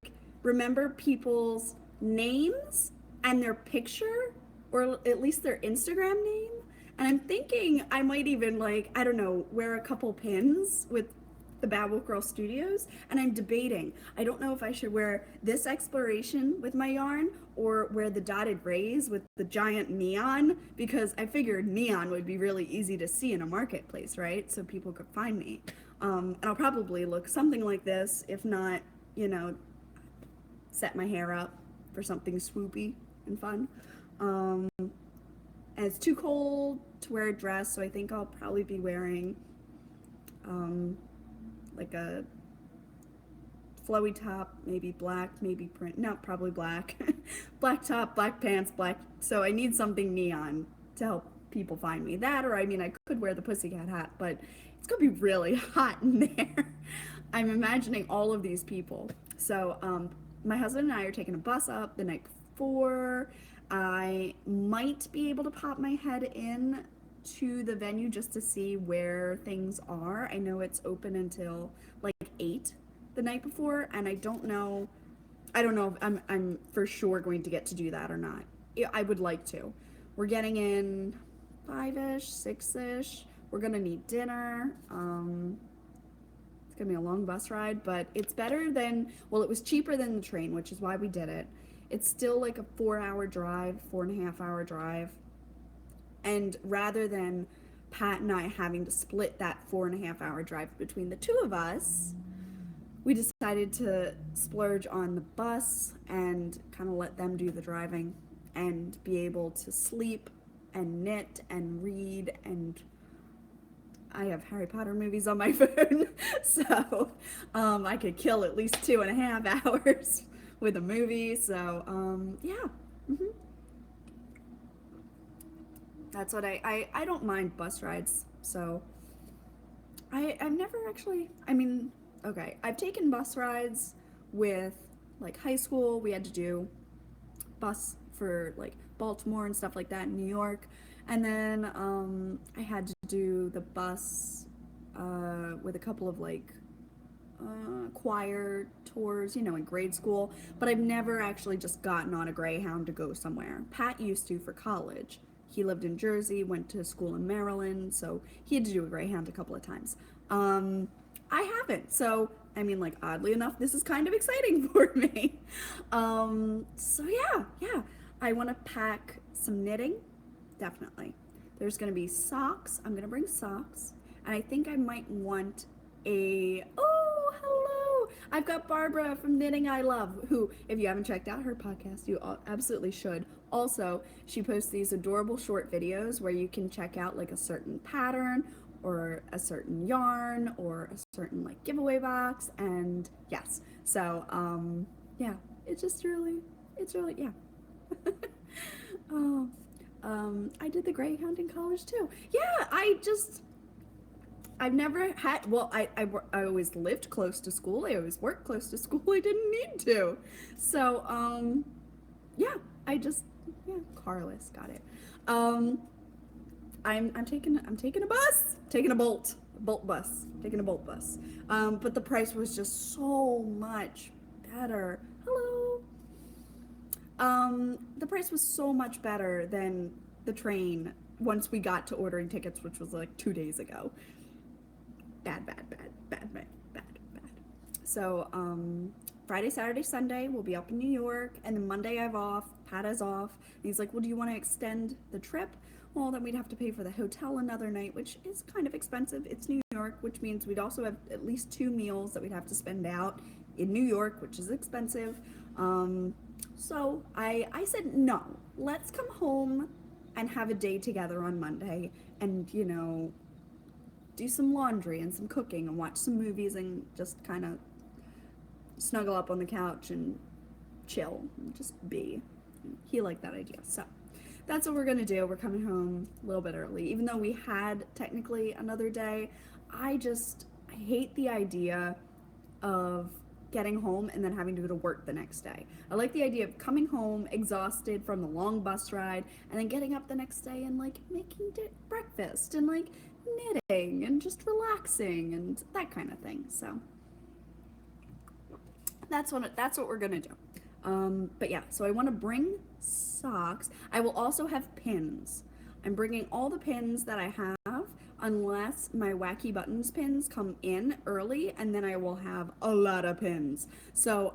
remember people's names and their picture, or at least their Instagram name. And I'm thinking I might even like, I don't know, wear a couple pins with the Bad Wolf Girl Studios, and I'm debating. I don't know if I should wear this exploration with my yarn or wear the dotted rays with the giant neon, because I figured neon would be really easy to see in a marketplace, right? So people could find me. And I'll probably look something like this, if not, you know, set my hair up for something swoopy and fun. And it's too cold to wear a dress, so I think I'll probably be wearing like a flowy top, maybe black, maybe print, no, probably black. Black top, black pants, black, so I need something neon to help people find me. That, or I mean, I could wear the pussycat hat, but it's gonna be really hot in there. I'm imagining all of these people. So my husband and I are taking a bus up the night before. I might be able to pop my head in to the venue just to see where things are. I know it's open until like 8 the night before, and I don't know if I'm for sure going to get to do that or not. I would like to. We're getting in 5-ish, 6-ish. We're gonna need dinner. gonna be a long bus ride, but it's better than, well, it was cheaper than the train, which is why we did it. It's still like a 4 hour drive, 4.5 hour drive. And rather than Pat and I having to split that 4.5 hour drive between the two of us, we decided to splurge on the bus and kind of let them do the driving and be able to sleep and knit and read. And I have Harry Potter movies on my phone, so I could kill at least 2.5 hours with a movie. So yeah. Mm-hmm. That's what I don't mind bus rides. So I've never actually, I mean, okay, I've taken bus rides with like high school. We had to do bus for like Baltimore and stuff like that in New York. And then I had to do the bus with a couple of like choir tours, you know, in grade school. But I've never actually just gotten on a Greyhound to go somewhere. Pat used to for college. He lived in Jersey, went to school in Maryland, so he had to do a Greyhound a couple of times. I haven't, so I mean, like, oddly enough, this is kind of exciting for me. So yeah, I want to pack some knitting, definitely. There's gonna be socks. I'm gonna bring socks, and I think I might want a. Oh, hello! I've got Barbara from Knitting I Love, who, if you haven't checked out her podcast, you absolutely should. Also, she posts these adorable short videos where you can check out like a certain pattern or a certain yarn or a certain like giveaway box. And yes, so yeah, it's really yeah. Oh, I did the Greyhound in college too. Yeah, I've never had, well, I always lived close to school. I always worked close to school. I didn't need to. So, yeah, yeah, Carlos, got it. I'm taking a bus, taking a bolt bus, taking a bolt bus. But the price was just so much better. Hello. The price was so much better than the train once we got to ordering tickets, which was like 2 days ago. Bad. So, Friday, Saturday, Sunday, we'll be up in New York, and then Monday I have off, Pat is off, and he's like, well, do you want to extend the trip? Well, then we'd have to pay for the hotel another night, which is kind of expensive. It's New York, which means we'd also have at least 2 meals that we'd have to spend out in New York, which is expensive. So I said, no, let's come home and have a day together on Monday and, you know, do some laundry and some cooking and watch some movies and just kind of snuggle up on the couch and chill and just be. He liked that idea. So that's what we're going to do. We're coming home a little bit early. Even though we had technically another day, I hate the idea of getting home and then having to go to work the next day. I like the idea of coming home exhausted from the long bus ride and then getting up the next day and like making breakfast and like knitting and just relaxing and that kind of thing. So that's what we're gonna do. But yeah, so I want to bring socks. I will also have pins. I'm bringing all the pins that I have unless my Wacky Buttons pins come in early, and then I will have a lot of pins. So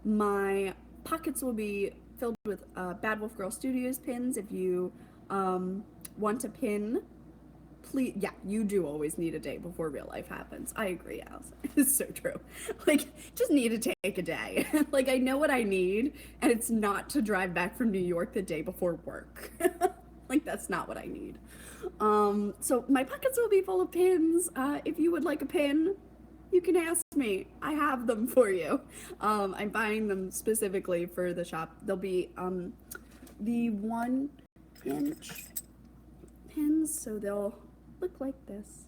my pockets will be filled with Bad Wolf Girl Studios pins. If you want a pin, please, yeah, you do always need a day before real life happens. I agree, Alice. It's so true. Like, just need to take a day. Like, I know what I need, and it's not to drive back from New York the day before work. Like, that's not what I need. So my pockets will be full of pins. If you would like a pin, you can ask me. I have them for you. I'm buying them specifically for the shop. They'll be the 1-inch pins, so they'll look like this.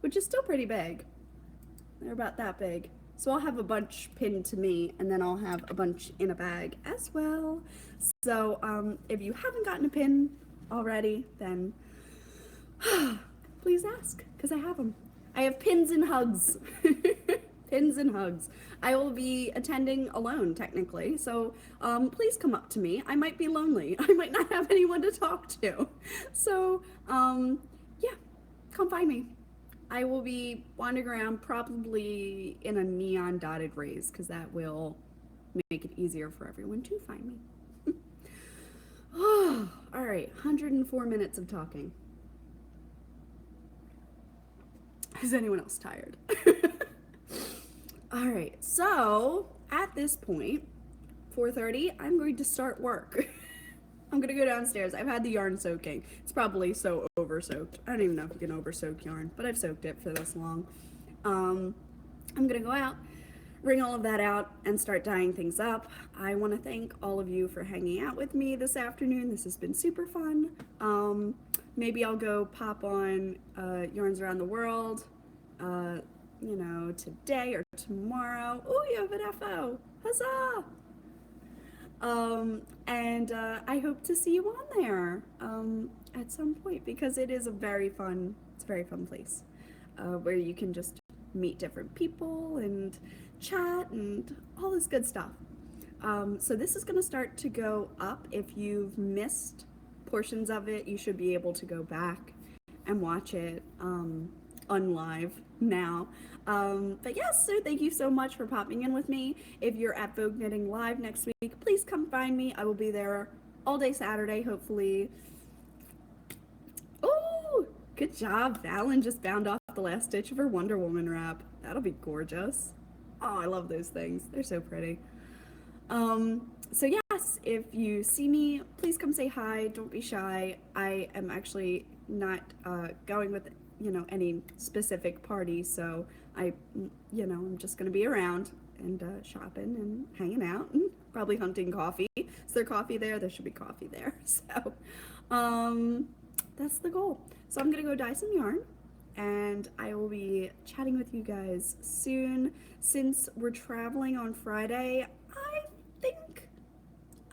Which is still pretty big. They're about that big. So I'll have a bunch pinned to me, and then I'll have a bunch in a bag as well. So if you haven't gotten a pin already, then please ask, because I have them. I have pins and hugs. Pins and hugs. I will be attending alone, technically, so please come up to me. I might be lonely. I might not have anyone to talk to. So, yeah, come find me. I will be wandering around probably in a neon dotted race because that will make it easier for everyone to find me. Oh, all right, 104 minutes of talking. Is anyone else tired? All right, so at this point, 4:30, I'm going to start work. I'm gonna go downstairs. I've had the yarn soaking. It's probably so over soaked. I don't even know if you can over soak yarn, but I've soaked it for this long. Um, I'm gonna go out, wring all of that out, and start dyeing things up. I want to thank all of you for hanging out with me this afternoon. This has been super fun. Maybe I'll go pop on Yarns Around the World, uh, today or tomorrow. Oh, you have an FO. Huzzah! And I hope to see you on there at some point because it's a very fun place where you can just meet different people and chat and all this good stuff. So this is going to start to go up. If you've missed portions of it, you should be able to go back and watch it unlive now. But yes, so thank you so much for popping in with me. If you're at Vogue Knitting Live next week, please come find me. I will be there all day Saturday, hopefully. Oh, good job. Valen just bound off the last stitch of her Wonder Woman wrap. That'll be gorgeous. Oh, I love those things. They're so pretty. So yes, if you see me, please come say hi. Don't be shy. I am actually not going with any specific party, so I'm just gonna be around and shopping and hanging out and probably hunting coffee. Is there coffee there? There should be coffee there. So that's the goal. So I'm gonna go dye some yarn and I will be chatting with you guys soon. Since we're traveling on Friday, I think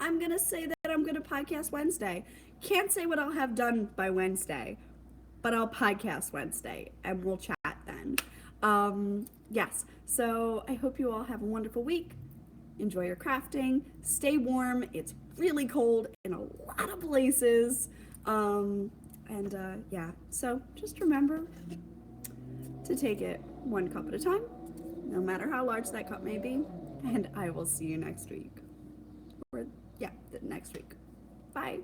I'm gonna say that I'm gonna podcast Wednesday. Can't say what I'll have done by Wednesday, but I'll podcast Wednesday and we'll chat then. Yes, so I hope you all have a wonderful week. Enjoy your crafting. Stay warm. It's really cold in a lot of places. Yeah, so just remember to take it one cup at a time, no matter how large that cup may be. And I will see you next week. Or, yeah, next week. Bye.